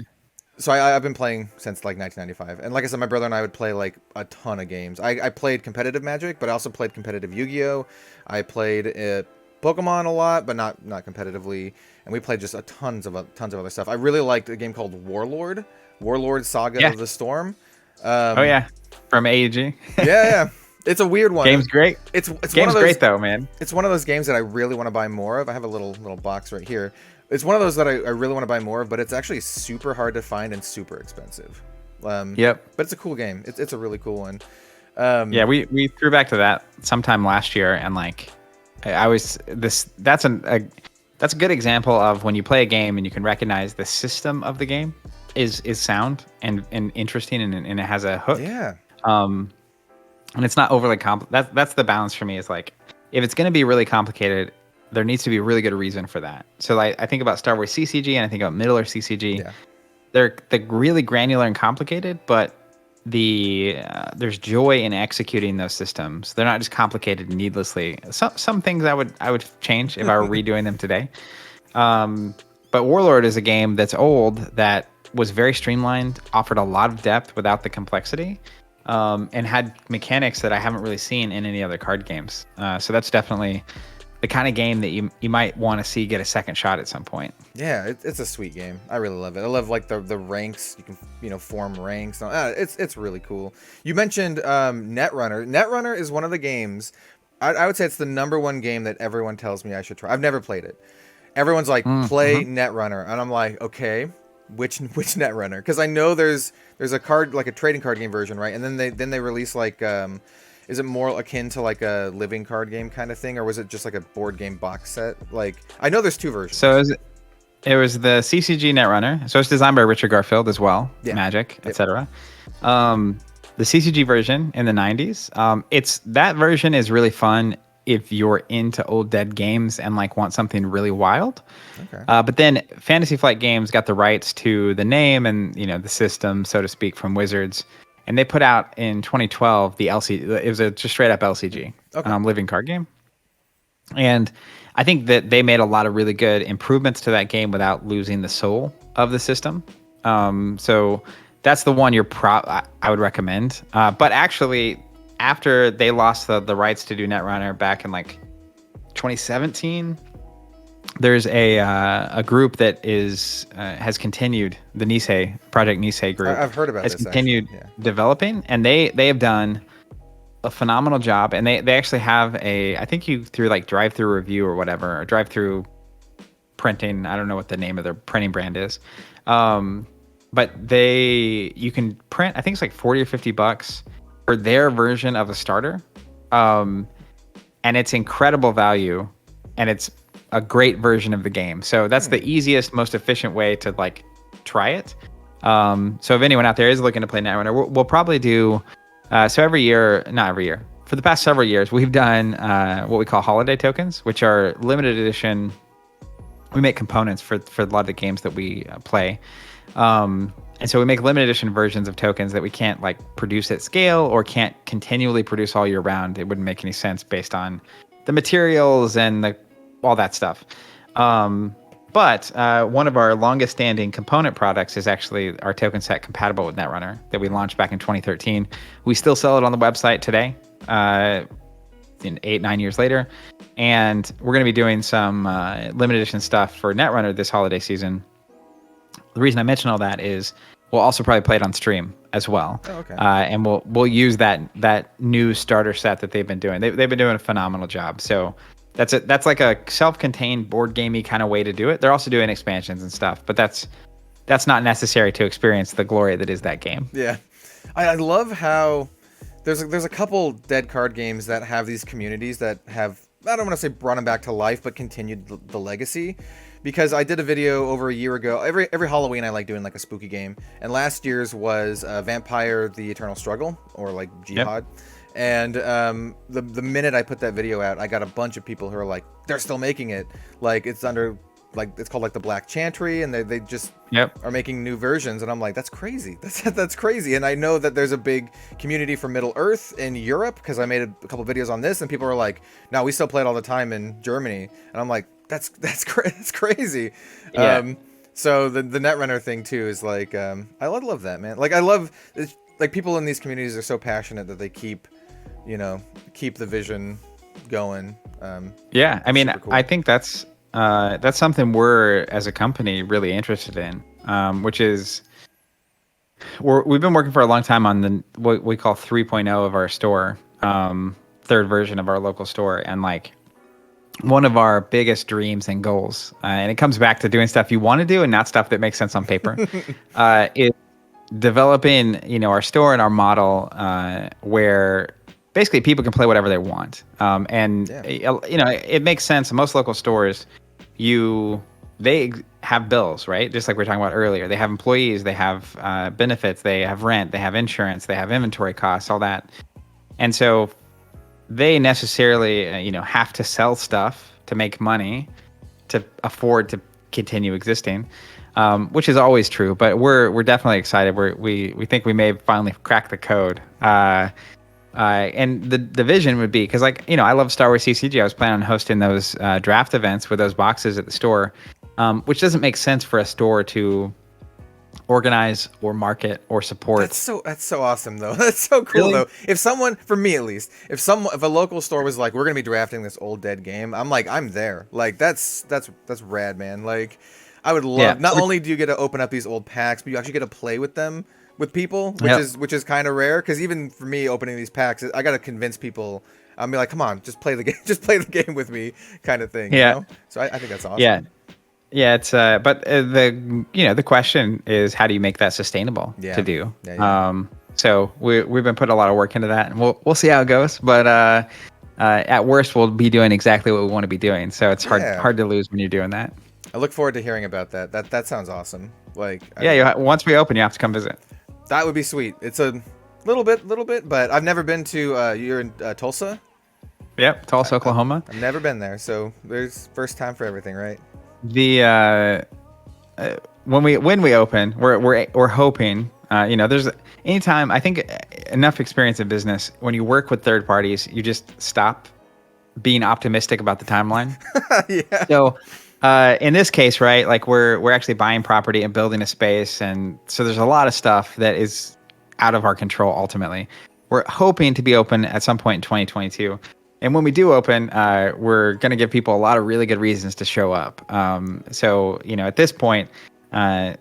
So I've been playing since like 1995, and like I said, my brother and I would play like a ton of games. I played competitive Magic, but I also played competitive Yu-Gi-Oh. I played Pokemon a lot, but not competitively, and we played just tons of other stuff. I really liked a game called Warlord Saga of the Storm. Oh yeah, from AEG. Yeah. It's a weird one. Game's great. It's game's one of those, great though, man. It's one of those games that I really want to buy more of. I have a little box right here. It's one of those that I really want to buy more of, but it's actually super hard to find and super expensive. Yep. But it's a cool game. It's a really cool one. Yeah, we threw back to that sometime last year, and like that's a good example of when you play a game and you can recognize the system of the game is sound and interesting, and it has a hook. Yeah. And it's not overly that's the balance for me, is like, if it's going to be really complicated, there needs to be a really good reason for that. So I think about Star Wars CCG and I think about Middle Earth CCG. Yeah. They're really granular and complicated, but there's joy in executing those systems. They're not just complicated needlessly. Some things I would change if I were redoing them today. But Warlord is a game that's old, that was very streamlined, offered a lot of depth without the complexity, and had mechanics that I haven't really seen in any other card games. So that's definitely the kind of game that you might want to see get a second shot at some point. Yeah, it's a sweet game. I really love it. I love like the ranks. You can form ranks. It's really cool. You mentioned Netrunner. Netrunner is one of the games. I would say it's the #1 game that everyone tells me I should try. I've never played it. Everyone's like, play Netrunner, and I'm like, okay, which Netrunner? Because I know there's a card, like a trading card game version, right? And then they release like is it more akin to like a living card game kind of thing, or was it just like a board game box set? Like, I know there's two versions. So it was the CCG Netrunner. So it's designed by Richard Garfield as well, Magic, etc. The CCG version in the 90s. That version is really fun if you're into old dead games and like want something really wild. Okay. But then Fantasy Flight Games got the rights to the name and the system, so to speak, from Wizards. And they put out in 2012 the LCG. It was a just straight up LCG, living card game. And I think that they made a lot of really good improvements to that game without losing the soul of the system. So that's the one I would recommend. But actually, after they lost the rights to do Netrunner back in like 2017. There's a group that has continued, the Nisei Project Nisei group. I've heard about this. Has continued developing, and they have done a phenomenal job. And they actually have I think you through like drive-through review or whatever, or drive-through printing. I don't know what the name of their printing brand is, but you can print. I think it's like $40 or $50 for their version of a starter, and it's incredible value, and it's a great version of the game. So that's the easiest, most efficient way to like try it. So if anyone out there is looking to play Netrunner, we'll probably do, so not every year, for the past several years, we've done what we call holiday tokens, which are limited edition. We make components for a lot of the games that we play. And so we make limited edition versions of tokens that we can't like produce at scale or can't continually produce all year round. It wouldn't make any sense based on the materials and all that stuff. But one of our longest standing component products is actually our token set compatible with Netrunner that we launched back in 2013. We still sell it on the website today, 8-9 years later. And we're going to be doing some limited edition stuff for Netrunner this holiday season. The reason I mention all that is we'll also probably play it on stream as well. Oh, okay. And we'll use that new starter set that they've been doing. They've been doing a phenomenal job. So that's like a self-contained board gamey kind of way to do it. They're also doing expansions and stuff, but that's not necessary to experience the glory that is that game. Yeah, I love how there's a couple dead card games that have these communities that have, I don't want to say brought them back to life, but continued the legacy. Because I did a video over a year ago. Every Halloween I like doing like a spooky game, and last year's was Vampire: The Eternal Struggle, or like Jihad. Yep. And the minute I put that video out, I got a bunch of people who are like, they're still making it. Like it's under, like it's called like the Black Chantry, and they just are making new versions. And I'm like, that's crazy. That's crazy. And I know that there's a big community for Middle Earth in Europe because I made a couple videos on this, and people are like, no, we still play it all the time in Germany. And I'm like, that's crazy. Yeah. So the Netrunner thing too is like, I love that, man. Like I love like people in these communities are so passionate that they keep the vision going. Yeah, I mean, cool. I think that's something we're as a company really interested in, which is we've been working for a long time on what we call 3.0 of our store, third version of our local store, and like one of our biggest dreams and goals, and it comes back to doing stuff you want to do and not stuff that makes sense on paper, is developing our store and our model where basically people can play whatever they want, and it makes sense. Most local stores, they have bills, right? Just like we were talking about earlier. They have employees, they have benefits, they have rent, they have insurance, they have inventory costs, all that. And so they necessarily have to sell stuff to make money to afford to continue existing, which is always true. But we're definitely excited. We think we may finally crack the code. And the vision would be, because I love Star Wars TCG. I was planning on hosting those draft events with those boxes at the store, which doesn't make sense for a store to organize or market or support. That's so awesome though. That's so cool though. If someone, for me at least, if a local store was like, we're gonna be drafting this old dead game, I'm like, I'm there. Like that's rad, man. Like I would love. Not only do you get to open up these old packs, but you actually get to play with them. With people, which is kind of rare, because even for me opening these packs, I gotta convince people. I'll be like, come on, just play the game with me, kind of thing. Yeah. You know? So I think that's awesome. Yeah. It's but the question is, how do you make that sustainable to do? So we've been putting a lot of work into that, and we'll see how it goes. But at worst, we'll be doing exactly what we want to be doing. So it's hard to lose when you're doing that. I look forward to hearing about that. That sounds awesome. Like once we open, you have to come visit. That would be sweet. It's a little bit, but I've never been to. You're in Tulsa. Yep, Tulsa, Oklahoma. I've never been there, so there's first time for everything, right? When we open, we're hoping. There's anytime, I think enough experience in business. When you work with third parties, you just stop being optimistic about the timeline. Yeah. So. In this case, right, like we're actually buying property and building a space, and so there's a lot of stuff that is out of our control ultimately. We're hoping to be open at some point in 2022. And when we do open, we're going to give people a lot of really good reasons to show up. So, at this point, the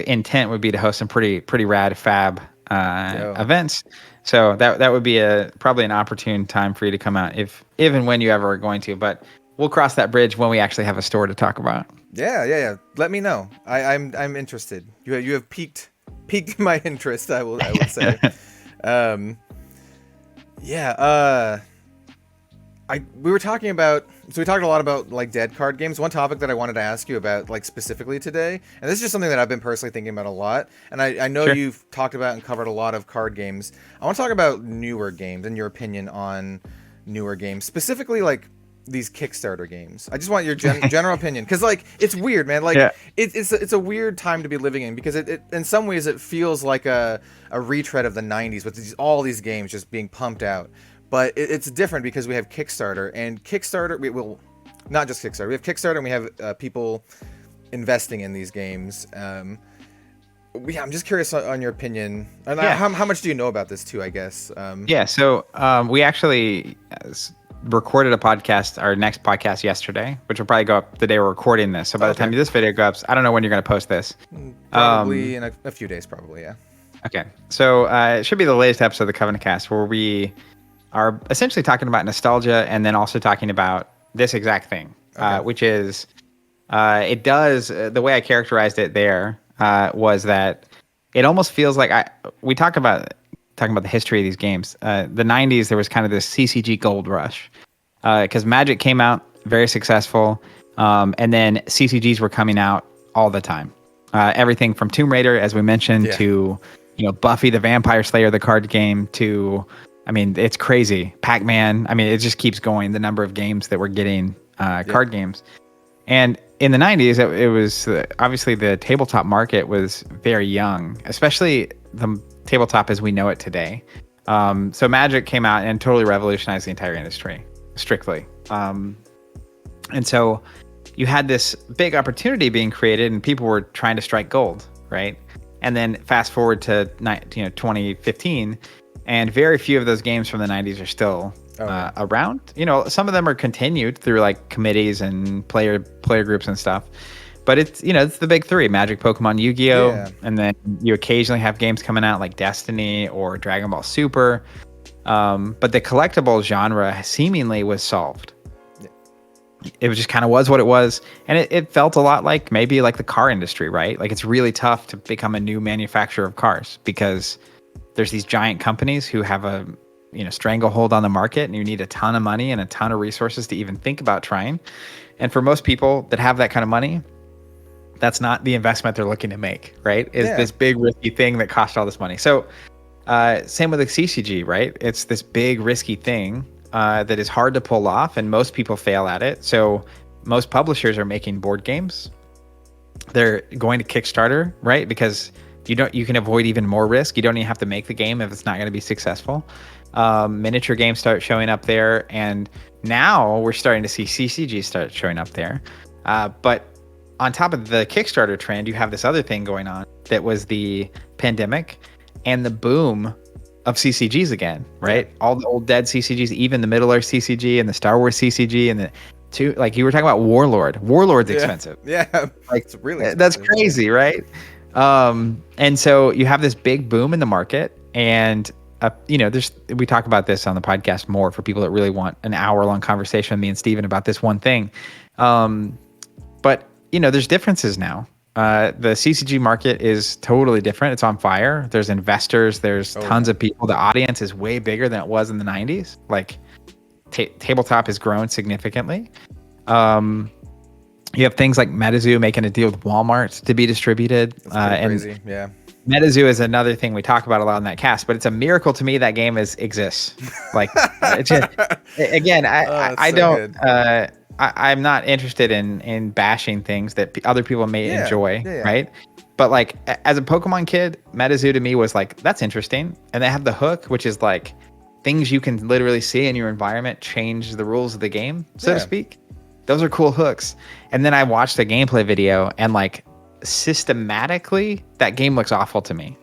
intent would be to host some pretty rad FAB events. So that would be probably an opportune time for you to come out if and when you ever are going to. But we'll cross that bridge when we actually have a store to talk about. Yeah. Let me know. I'm interested. You have piqued my interest. I would say. We were talking about. So we talked a lot about like dead card games. One topic that I wanted to ask you about, like specifically today, and this is just something that I've been personally thinking about a lot. And I know you've talked about and covered a lot of card games. I want to talk about newer games and your opinion on newer games, specifically like these Kickstarter games. I just want your general opinion, because like it's weird, man. Like it's a weird time to be living in, because it in some ways it feels like a retread of the 90s with all these games just being pumped out. But it's different because we have Kickstarter, and Kickstarter not just Kickstarter. We have Kickstarter and we have people investing in these games. I'm just curious on your opinion, and how much do you know about this too? I guess. So we actually recorded a podcast, our next podcast yesterday, which will probably go up the day we're recording this. So by the time this video goes up, I don't know when you're going to post this. Probably in a few days, probably, yeah. Okay. So it should be the latest episode of the Covenant Cast, where we are essentially talking about nostalgia and then also talking about this exact thing, which is it does, the way I characterized it there was that it almost feels like we talking about the history of these games. The 90s, there was kind of this CCG gold rush because Magic came out very successful, and then CCGs were coming out all the time. Everything from Tomb Raider, as we mentioned, to Buffy the Vampire Slayer, the card game, to I mean, it's crazy. Pac-Man. I mean, it just keeps going. The number of games that we're getting, card games. And in the 90s, it was obviously the tabletop market was very young, especially the tabletop as we know it today. So Magic came out and totally revolutionized the entire industry, strictly. And so you had this big opportunity being created, and people were trying to strike gold, right? And then fast forward to 2015, and very few of those games from the 90s are still around. Some of them are continued through like committees and player groups and stuff. But it's the big three: Magic, Pokemon, Yu-Gi-Oh, and then you occasionally have games coming out like Destiny or Dragon Ball Super. But the collectible genre seemingly was solved. It just kind of was what it was, and it felt a lot like maybe like the car industry, right? Like it's really tough to become a new manufacturer of cars because there's these giant companies who have a stranglehold on the market, and you need a ton of money and a ton of resources to even think about trying. And for most people that have that kind of money, that's not the investment they're looking to make, right? Is this big risky thing that costs all this money. So same with the CCG, right? It's this big risky thing that is hard to pull off, and most people fail at it. So most publishers are making board games. They're going to Kickstarter, right? Because you can avoid even more risk. You don't even have to make the game if it's not going to be successful. Miniature games start showing up there, and now we're starting to see CCG start showing up there. But on top of the Kickstarter trend, you have this other thing going on that was the pandemic and the boom of CCGs again, right? All the old dead CCGs, even the Middle Earth CCG and the Star Wars CCG and like you were talking about Warlord. Warlord's expensive. Yeah, like it's really expensive. That's crazy, right? And so you have this big boom in the market, and we talk about this on the podcast more for people that really want an hour-long conversation with me and Steven about this one thing. But there's differences now. The CCG market is totally different. It's on fire. There's investors. There's tons of people. The audience is way bigger than it was in the 90s. Like tabletop has grown significantly. You have things like MetaZoo making a deal with Walmart to be distributed. That's crazy. Yeah. MetaZoo is another thing we talk about a lot in that cast, but it's a miracle to me that game exists. Like, it's just, again, I don't. I'm not interested in bashing things that other people may enjoy, right? But like as a Pokemon kid, MetaZoo to me was like, that's interesting. And they have the hook, which is like things you can literally see in your environment change the rules of the game, so to speak. Those are cool hooks. And then I watched a gameplay video, and like systematically that game looks awful to me.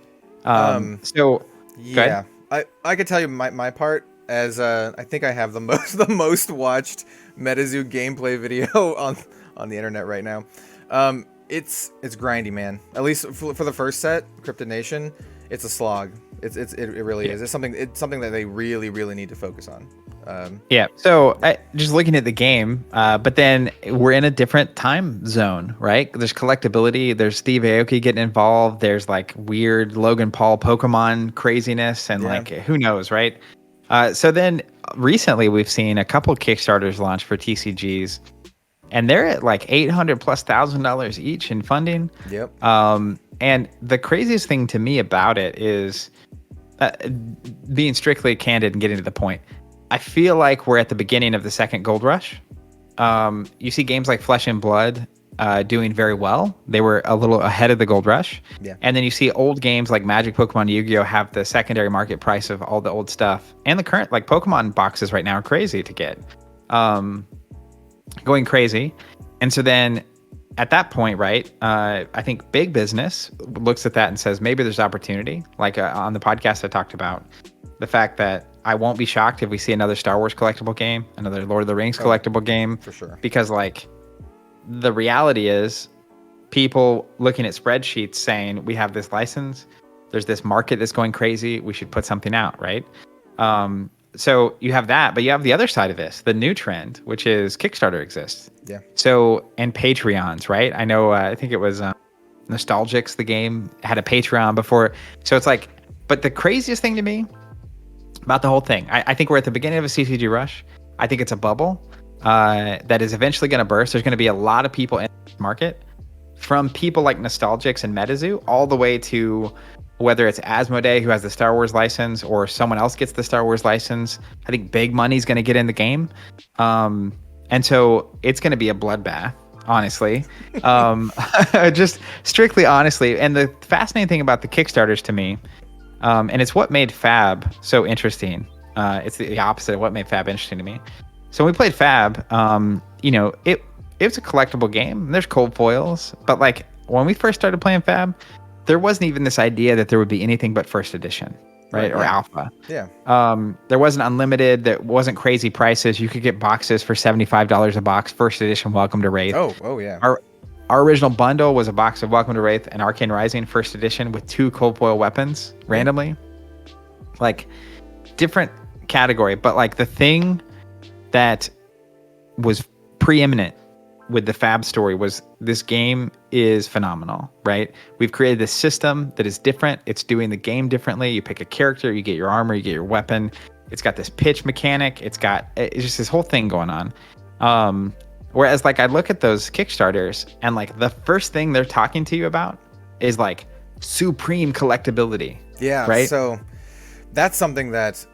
So yeah, I could tell you my part as I think I have the most watched MetaZoo gameplay video on the internet right now. It's grindy, man. At least for the first set, Cryptid Nation, it's a slog. It really is. It's something that they really need to focus on. So just looking at the game, but then we're in a different time zone, right? There's collectability. There's Steve Aoki getting involved. There's like weird Logan Paul Pokemon craziness, and like who knows, right? So then recently we've seen a couple Kickstarters launch for TCGs, and they're at like $800,000+ each in funding. Yep. And the craziest thing to me about it is being strictly candid and getting to the point. I feel like we're at the beginning of the second gold rush. You see games like Flesh and Blood doing very well. They were a little ahead of the gold rush. Yeah. And then you see old games like Magic, Pokemon, Yu-Gi-Oh have the secondary market price of all the old stuff. And the current like Pokemon boxes right now are crazy to get. Going crazy. And so then at that point, right, I think big business looks at that and says, maybe there's opportunity. Like on the podcast I talked about the fact that I won't be shocked if we see another Star Wars collectible game, another Lord of the Rings collectible game. For sure. Because like the reality is people looking at spreadsheets saying we have this license, there's this market that's going crazy, we should put something out, right? So you have that, but you have the other side of this, the new trend, which is Kickstarter exists. Yeah. So, and Patreons, right? I know, I think it was Nostalgics, the game, had a Patreon before. So it's like, but the craziest thing to me about the whole thing, I think we're at the beginning of a CCG rush. I think it's a bubble that is eventually going to burst. There's going to be a lot of people in the market, from people like Nostalgics and MetaZoo all the way to whether it's Asmodee, who has the Star Wars license, or someone else gets the Star Wars license. I think big money's going to get in the game. And so it's going to be a bloodbath, honestly. Just strictly honestly. And the fascinating thing about the Kickstarters to me, and it's what made FAB so interesting. It's the opposite of what made FAB interesting to me. So when we played FAB, it was a collectible game. There's cold foils, but like when we first started playing FAB, there wasn't even this idea that there would be anything but first edition, right? Or alpha. Yeah. There wasn't unlimited. There wasn't crazy prices. You could get boxes for $75 a box. First edition, Welcome to Wraith. Oh yeah. Our original bundle was a box of Welcome to Wraith and Arcane Rising first edition with 2 cold foil weapons randomly. Like different category, but like the thing that was preeminent with the FAB story was this game is phenomenal, right? We've created this system that is different. It's doing the game differently. You pick a character, you get your armor, you get your weapon. It's got this pitch mechanic. It's just this whole thing going on. Whereas like I look at those Kickstarters and like the first thing they're talking to you about is like supreme collectability. Yeah. Right. So that's something that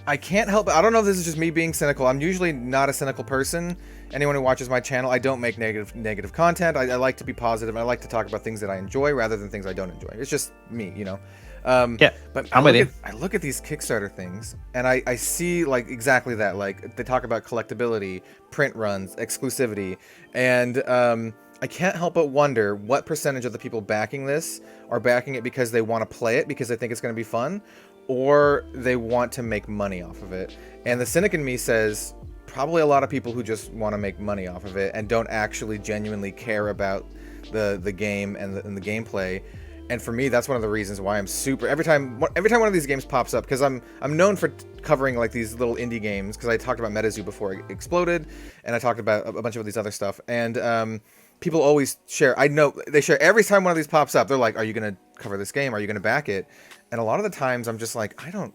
I can't help. I don't know if this is just me being cynical. I'm usually not a cynical person. Anyone who watches my channel, I don't make negative content. I like to be positive. I like to talk about things that I enjoy rather than things I don't enjoy. It's just me, you know. But I look at these Kickstarter things and I see like exactly that. Like they talk about collectability, print runs, exclusivity, and I can't help but wonder what percentage of the people backing this are backing it because they want to play it because they think it's going to be fun, or they want to make money off of it. And the cynic in me says probably a lot of people who just want to make money off of it and don't actually genuinely care about the game and the gameplay. And for me, that's one of the reasons why I'm super every time one of these games pops up, because I'm known for covering like these little indie games, because I talked about MetaZoo before it exploded, and I talked about a bunch of these other stuff, and people always share. I know they share every time one of these pops up. They're like, "Are you gonna cover this game? Are you gonna back it?" And a lot of the times I'm just like, I don't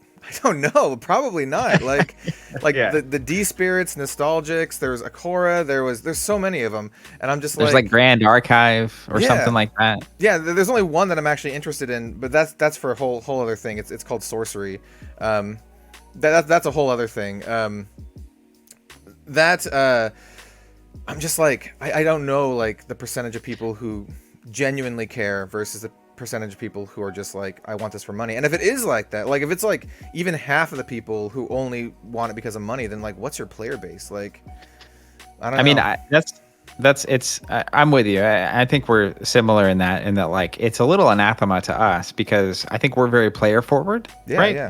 know, probably not. Like yeah. the D Spirits, Nostalgics, there's Akora, there's so many of them, and I'm just there's like Grand Archive or something like that. Yeah, there's only one that I'm actually interested in, but that's for a whole other thing. It's called Sorcery. That's a whole other thing. I'm just like I don't know like the percentage of people who genuinely care versus the percentage of people who are just like, I want this for money. And if it is like that, like if it's like even half of the people who only want it because of money, then like what's your player base? Like I don't know. Mean, I'm with you. I think we're similar in that like it's a little anathema to us because I think we're very player forward. Yeah, right? Yeah.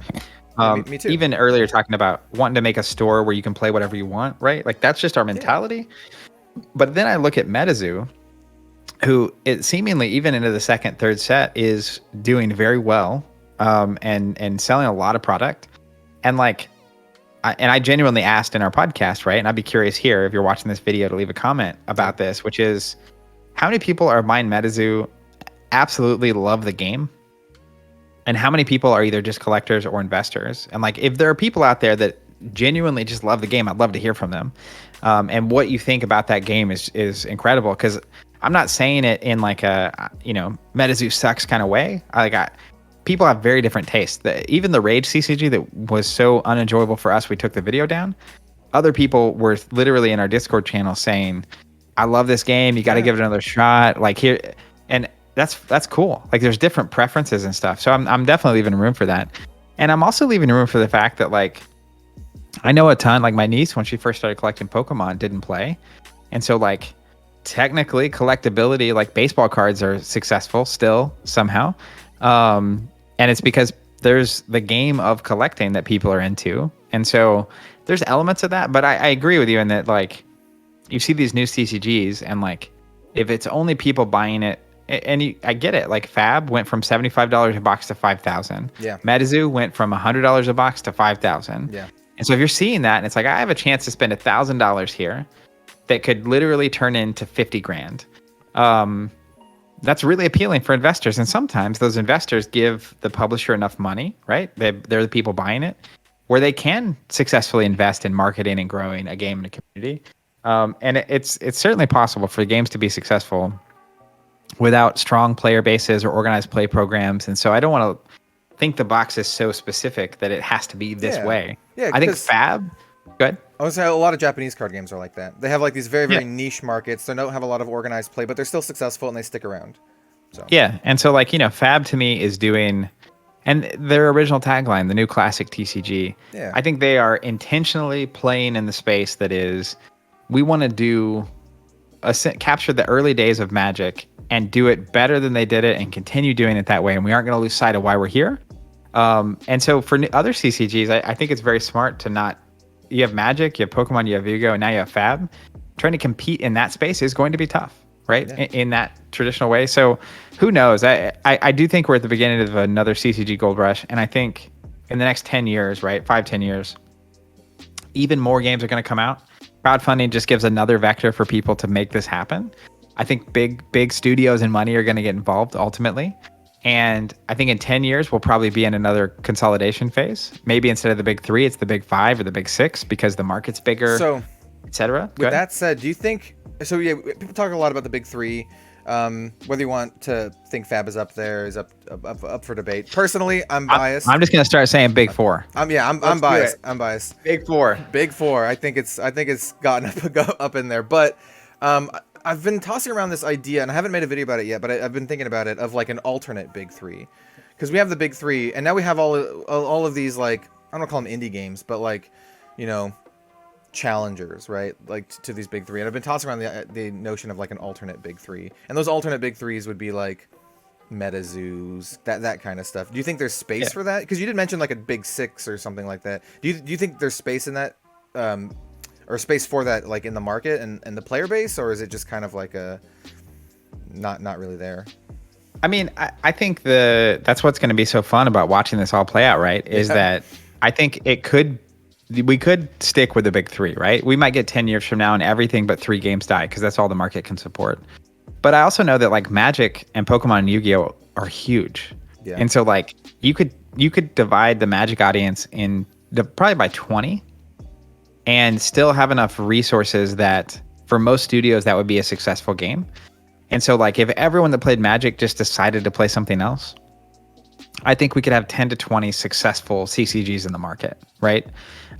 Me too. Even earlier talking about wanting to make a store where you can play whatever you want, right? Like that's just our mentality. Yeah. But then I look at MetaZoo, who it seemingly even into the second, third set is doing very well, and selling a lot of product. And like, I genuinely asked in our podcast, right? And I'd be curious here if you're watching this video to leave a comment about this, which is how many people are buying MetaZoo absolutely love the game? And how many people are either just collectors or investors? And like, if there are people out there that genuinely just love the game, I'd love to hear from them. And what you think about that game is incredible, because I'm not saying it in like a, MetaZoo sucks kind of way. People have very different tastes. Even the Rage CCG that was so unenjoyable for us, we took the video down. Other people were literally in our Discord channel saying, I love this game. You got to give it another shot. Like here, and that's cool. Like there's different preferences and stuff. So I'm definitely leaving room for that. And I'm also leaving room for the fact that like, I know a ton, like my niece, when she first started collecting Pokemon, didn't play. And so like, technically collectability, like baseball cards are successful still somehow. And it's because there's the game of collecting that people are into. And so there's elements of that, but I agree with you in that like you see these new CCGs and like, if it's only people buying it, and I get it, like FAB went from $75 a box to $5,000. Yeah. MetaZoo went from $100 a box to $5,000. Yeah. And so if you're seeing that and it's like, I have a chance to spend $1,000 here that could literally turn into 50 grand. That's really appealing for investors. And sometimes those investors give the publisher enough money, right? They're the people buying it, where they can successfully invest in marketing and growing a game in a community. And it's certainly possible for games to be successful without strong player bases or organized play programs. And so I don't want to think the box is so specific that it has to be this way. Yeah, I think FAB, good. I would say a lot of Japanese card games are like that. They have like these very, very niche markets. They don't have a lot of organized play, but they're still successful and they stick around. So. Yeah, and so like, FAB to me is doing, and their original tagline, the new classic TCG, I think they are intentionally playing in the space that is, we want to do, capture the early days of Magic and do it better than they did it and continue doing it that way. And we aren't going to lose sight of why we're here. And so for other CCGs, I think it's very smart to not, you have Magic, you have Pokemon, you have Yu-Gi-Oh, and now you have FAB. Trying to compete in that space is going to be tough, right? Yeah. In that traditional way. So who knows? I do think we're at the beginning of another CCG gold rush. And I think in the next 10 years, right, 5-10 years, even more games are going to come out. Crowdfunding just gives another vector for people to make this happen. I think big studios and money are going to get involved ultimately. And I think in 10 years, we'll probably be in another consolidation phase. Maybe instead of the big three, it's the big five or the big six because the market's bigger, etc. With that said, do you think, so yeah, people talk a lot about the big three. Whether you want to think FAB is up there is up for debate. Personally, I'm biased. I'm just going to start saying big four. I'm biased. I'm biased. Big four. Big four. I think it's gotten up in there. But I've been tossing around this idea, and I haven't made a video about it yet, but I've been thinking about it, of like an alternate big three. Because we have the big three, and now we have all of these, like, I don't call them indie games, but like, challengers, right? Like to these big three. And I've been tossing around the notion of like an alternate big three. And those alternate big threes would be like MetaZoos, that kind of stuff. Do you think there's space for that? Because you did mention like a big six or something like that. Do you think there's space in that, or space for that, like in the market and the player base, or is it just kind of like a not really there? I mean, I think that's what's going to be so fun about watching this all play out, right? Is that I think we could stick with the big three, right? We might get 10 years from now and everything but 3 games die because that's all the market can support. But I also know that like Magic and Pokemon and Yu-Gi-Oh are huge. Yeah. And so like you could divide the Magic audience in probably by 20 and still have enough resources that for most studios that would be a successful game. And so like if everyone that played Magic just decided to play something else, I think we could have 10 to 20 successful CCGs in the market, right?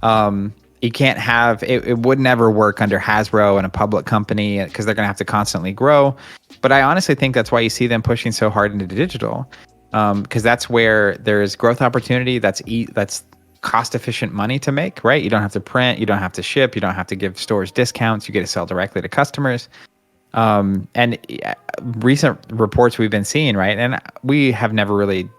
You can't have, it would never work under Hasbro and a public company because they're going to have to constantly grow. But I honestly think that's why you see them pushing so hard into digital, because that's where there's growth opportunity. That's cost efficient money to make, right? You don't have to print, you don't have to ship, you don't have to give stores discounts. You get to sell directly to customers. And recent reports we've been seeing, right? And we have never really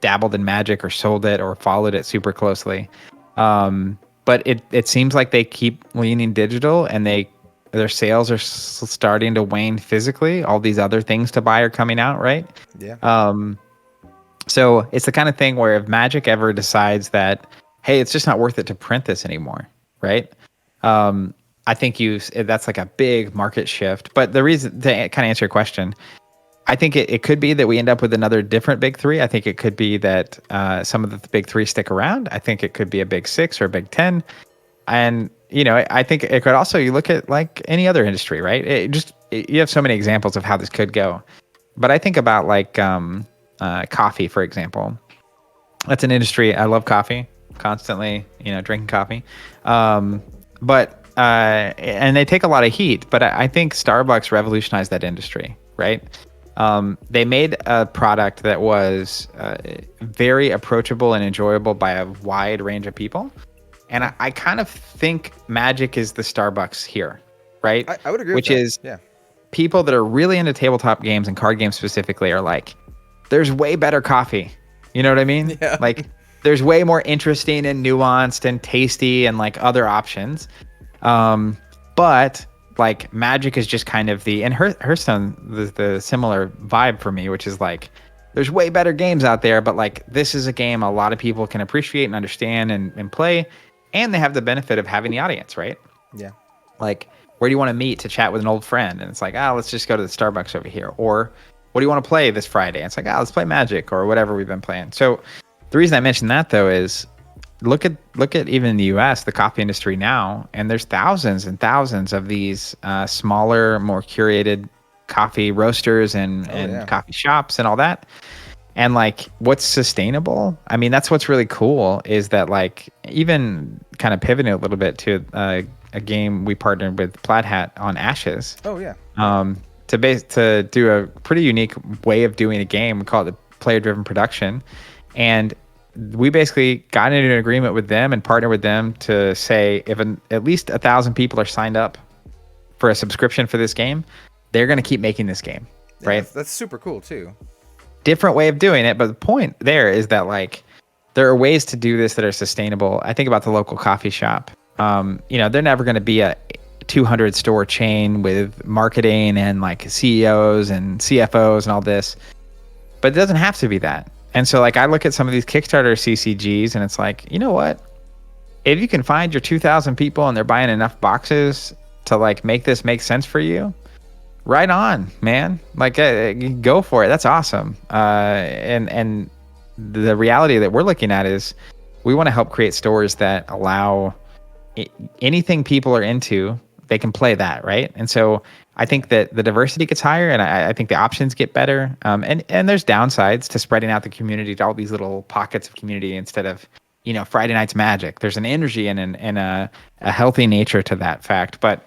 dabbled in Magic or sold it or followed it super closely. But it seems like they keep leaning digital and their sales are starting to wane physically. All these other things to buy are coming out, right? Yeah. So it's the kind of thing where if Magic ever decides that, hey, it's just not worth it to print this anymore, right? I think that's like a big market shift. But the reason, to kind of answer your question, I think it could be that we end up with another different big three. I think it could be that some of the big three stick around. I think it could be a big 6 or a big 10. And, I think it could also, you look at like any other industry, right? You have so many examples of how this could go. But I think about like coffee, for example. That's an industry. I love coffee, constantly, drinking coffee. But and they take a lot of heat. But I think Starbucks revolutionized that industry, right? They made a product that was very approachable and enjoyable by a wide range of people. And I kind of think Magic is the Starbucks here, right? I would agree with that. Yeah. People that are really into tabletop games and card games specifically are like, there's way better coffee. You know what I mean? Yeah. Like, there's way more interesting and nuanced and tasty and like other options. But like Magic is just kind of and Hearthstone, the similar vibe for me, which is like, there's way better games out there, but like this is a game a lot of people can appreciate and understand and play, and they have the benefit of having the audience, right? Yeah. Like, where do you want to meet to chat with an old friend? And it's like, let's just go to the Starbucks over here. Or what do you want to play this Friday? And it's like, let's play Magic or whatever we've been playing. So the reason I mentioned that though is look at even in the US, the coffee industry now, and there's thousands and thousands of these smaller, more curated coffee roasters and coffee shops and all that. And like, what's sustainable? I mean, that's what's really cool is that like, even kind of pivoting a little bit to a game we partnered with Plaid Hat on Ashes. Oh yeah. To do a pretty unique way of doing a game. We call it the player-driven production, and we basically got into an agreement with them and partnered with them to say if at least 1,000 people are signed up for a subscription for this game, they're going to keep making this game, right? Yeah, that's super cool too. Different way of doing it, but the point there is that like there are ways to do this that are sustainable. I think about the local coffee shop. They're never going to be a 200 store chain with marketing and like CEOs and CFOs and all this, but it doesn't have to be that. And so like I look at some of these Kickstarter CCGs and it's like, you know what? If you can find your 2,000 people and they're buying enough boxes to like make this make sense for you, right on, man. Like go for it. That's awesome. And the reality that we're looking at is we want to help create stores that allow anything people are into, they can play that, right? And so I think that the diversity gets higher, and I think the options get better. And there's downsides to spreading out the community to all these little pockets of community instead of, Friday night's magic. There's an energy and a healthy nature to that fact. But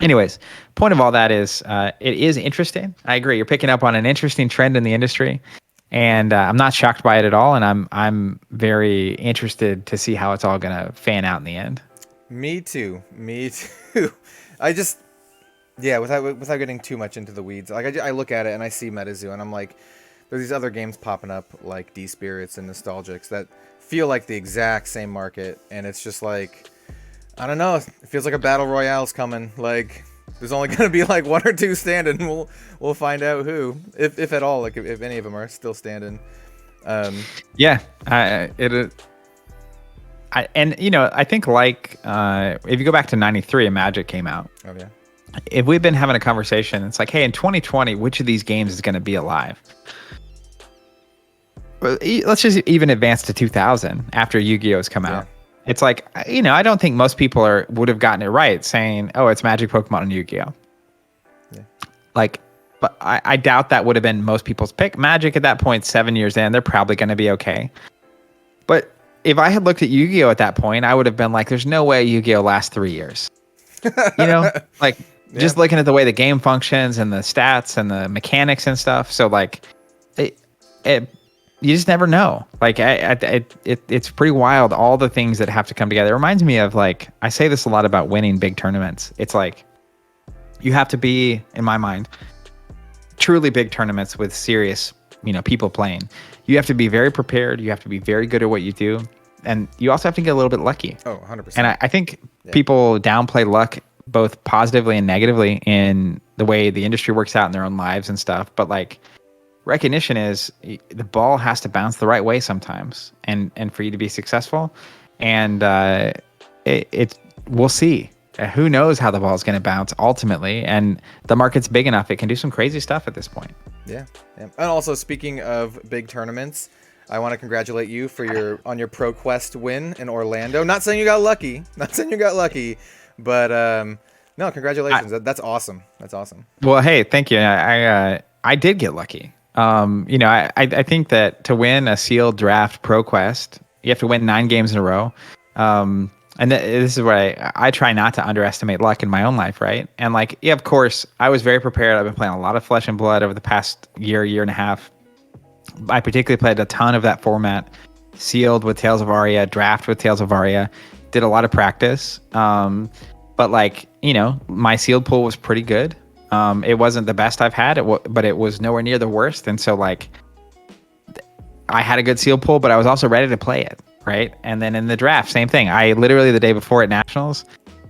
anyways, point of all that is it is interesting. I agree. You're picking up on an interesting trend in the industry, and I'm not shocked by it at all. And I'm very interested to see how it's all going to fan out in the end. Me too. I just, without getting too much into the weeds, like I look at it and I see MetaZoo and I'm like, there's these other games popping up like D-Spirits and Nostalgics that feel like the exact same market, and it's just like, I don't know, it feels like a battle royale's coming. Like there's only gonna be like one or two standing. We'll find out who, if at all, like if any of them are still standing. I think like if you go back to 93 and Magic came out. Oh yeah. If we've been having a conversation, it's like, hey, in 2020, which of these games is going to be alive? Well, let's just even advance to 2000 after Yu-Gi-Oh! Has come out. It's like, I don't think most people would have gotten it right saying, oh, it's Magic, Pokemon, and Yu-Gi-Oh! Yeah. Like, but I doubt that would have been most people's pick. Magic at that point, 7 years in, they're probably going to be okay. But if I had looked at Yu-Gi-Oh! At that point, I would have been like, there's no way Yu-Gi-Oh! Lasts 3 years. Just looking at the way the game functions and the stats and the mechanics and stuff. So like, you just never know. Like it's pretty wild, all the things that have to come together. It reminds me of like, I say this a lot about winning big tournaments. It's like, you have to be, in my mind, truly big tournaments with serious, people playing. You have to be very prepared. You have to be very good at what you do. And you also have to get a little bit lucky. Oh, 100%. And I think people downplay luck both positively and negatively in the way the industry works out in their own lives and stuff. But like, recognition is the ball has to bounce the right way sometimes, and for you to be successful. And we'll see. Who knows how the ball is going to bounce ultimately? And the market's big enough; it can do some crazy stuff at this point. Yeah. And also, speaking of big tournaments, I want to congratulate you for your ProQuest win in Orlando. Not saying you got lucky. But no, congratulations. That's awesome. That's awesome. Well, hey, thank you. I did get lucky. I think that to win a sealed draft ProQuest, you have to win 9 games in a row. And this is where I try not to underestimate luck in my own life, right? And like, yeah, of course, I was very prepared. I've been playing a lot of Flesh and Blood over the past year and a half. I particularly played a ton of that format, sealed with Tales of Aria, draft with Tales of Aria, did a lot of practice. But like, my sealed pool was pretty good. It wasn't the best I've had, but it was nowhere near the worst. And so like, I had a good sealed pool, but I was also ready to play it, right? And then in the draft, same thing. I literally the day before at Nationals,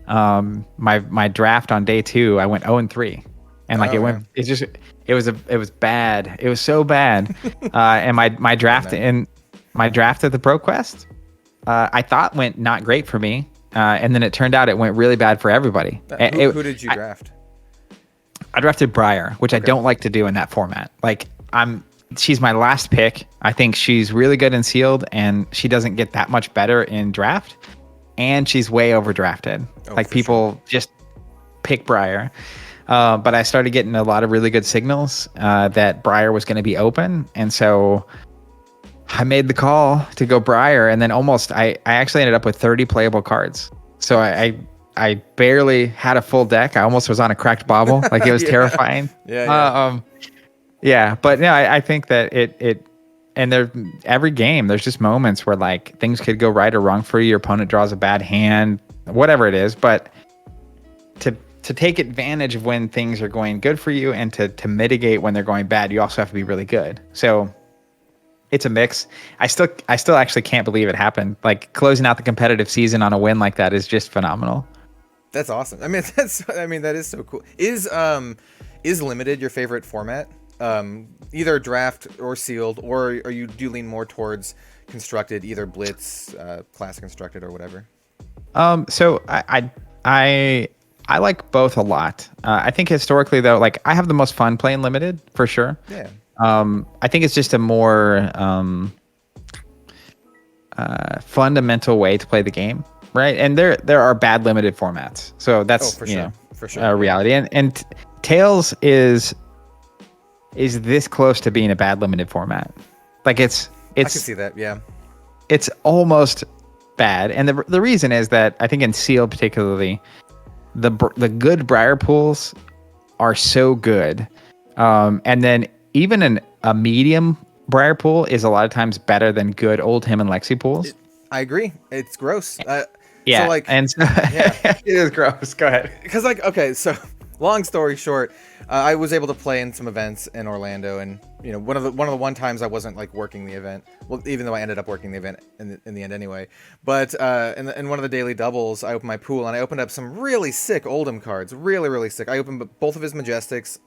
my draft on day 2, I went 0-3, and like it was bad. It was so bad. And my draft at the ProQuest, I thought went not great for me. And then it turned out it went really bad for everybody. Who did you draft? I drafted Briar, which I don't like to do in that format. Like she's my last pick. I think she's really good in sealed, and she doesn't get that much better in draft. And she's way overdrafted. Like people just pick Briar. But I started getting a lot of really good signals that Briar was going to be open. And so I made the call to go Briar. And then I actually ended up with 30 playable cards. So I barely had a full deck. I almost was on a cracked bobble. Like it was terrifying. Yeah. But no, I think that and every game, there's just moments where like things could go right or wrong for you. Your opponent draws a bad hand, whatever it is. But to take advantage of when things are going good for you and to mitigate when they're going bad, you also have to be really good. So it's a mix. I still actually can't believe it happened. Like closing out the competitive season on a win like that is just phenomenal. That's awesome. That is so cool. Is limited your favorite format? Either draft or sealed, or do you lean more towards constructed, either blitz, classic constructed, or whatever? So I like both a lot. I think historically though, like I have the most fun playing limited for sure. Yeah. I think it's just a more fundamental way to play the game, right? And there are bad limited formats, so that's for sure a reality. And Tails is this close to being a bad limited format. Like it's I can see that. Yeah. It's almost bad, and the reason is that I think in Seal particularly, the good Briar pools are so good, and then even a medium Briar pool is a lot of times better than good old him and Lexi pools. I agree. It's gross. Yeah, so like, it is gross. Go ahead. Because like, okay, so long story short, I was able to play in some events in Orlando, and one of the times I wasn't like working the event. Well, even though I ended up working the event in the end anyway. But in one of the daily doubles, I opened my pool and I opened up some really sick Oldhim cards, really really sick. I opened both of his Majestics,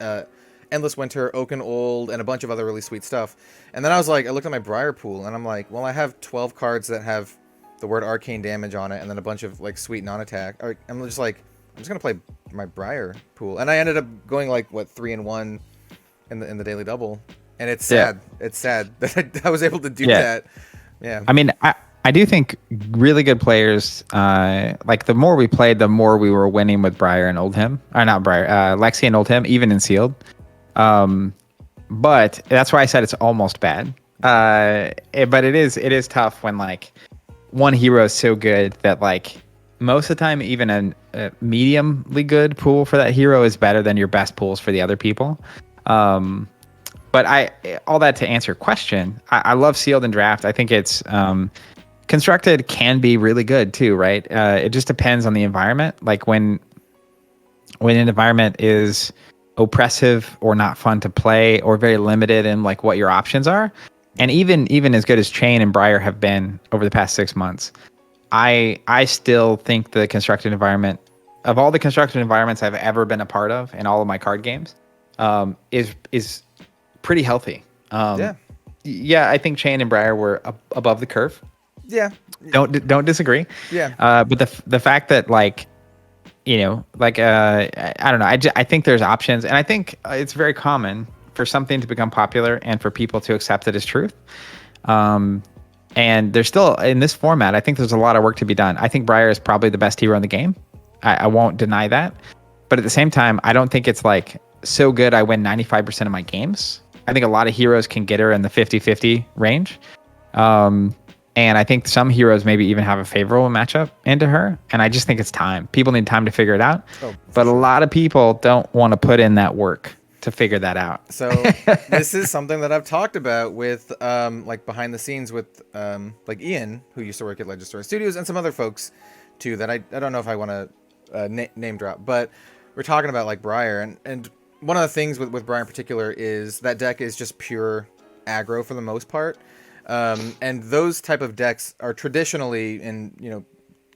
Endless Winter, Oaken Old, and a bunch of other really sweet stuff. And then I looked at my Briar pool, and I'm like, well, I have 12 cards that have the word arcane damage on it, and then a bunch of like sweet non-attack. I'm just gonna play my Briar pool, and I ended up going like 3-1 in the daily double, and it's sad. Yeah. It's sad that I was able to do that. Yeah. I mean, I do think really good players, like the more we played, the more we were winning with Briar and Oldhim, or not Briar, Lexi and Oldhim, even in sealed. But that's why I said it's almost bad. But it is tough when like one hero is so good that like most of the time even a mediumly good pool for that hero is better than your best pools for the other people. But all that to answer your question, I love sealed and draft. I think it's constructed can be really good too, right? It just depends on the environment. Like when an environment is oppressive or not fun to play or very limited in like what your options are, and even as good as Chain and Briar have been over the past 6 months, I still think the constructed environment, of all the constructed environments I've ever been a part of in all of my card games, is pretty healthy. Yeah, I think Chain and Briar were above the curve. Yeah, don't disagree. Yeah, but the fact that like, I don't know. I think there's options, and I think it's very common for something to become popular and for people to accept it as truth. And there's still, in this format, I think there's a lot of work to be done. I think Briar is probably the best hero in the game. I won't deny that. But at the same time, I don't think it's like so good I win 95% of my games. I think a lot of heroes can get her in the 50-50 range. And I think some heroes maybe even have a favorable matchup into her. And I just think it's time. People need time to figure it out. But a lot of people don't want to put in that work to figure that out. So this is something that I've talked about with like behind the scenes with like Ian, who used to work at Legendary Studios, and some other folks too that I don't know if I want to name drop, but we're talking about like Briar, and one of the things with Briar in particular is that deck is just pure aggro for the most part. And those type of decks are traditionally,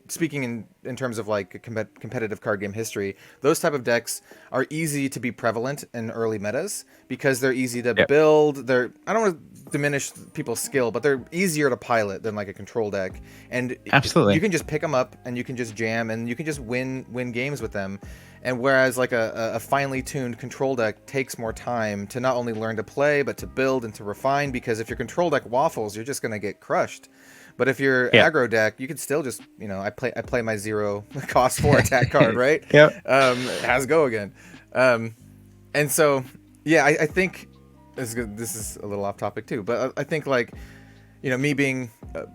speaking in terms of like competitive card game history, those type of decks are easy to be prevalent in early metas because they're easy to build. I don't want to diminish people's skill, but they're easier to pilot than like a control deck. And absolutely, you can just pick them up and you can just jam and you can just win games with them. And whereas like a finely tuned control deck takes more time to not only learn to play, but to build and to refine, because if your control deck waffles, you're just going to get crushed. But if you're aggro deck, you can still just, I play my 0 cost 4 attack card, right? Yep. How's it go again? And so, yeah, I think this is a little off topic too, but I think like, me being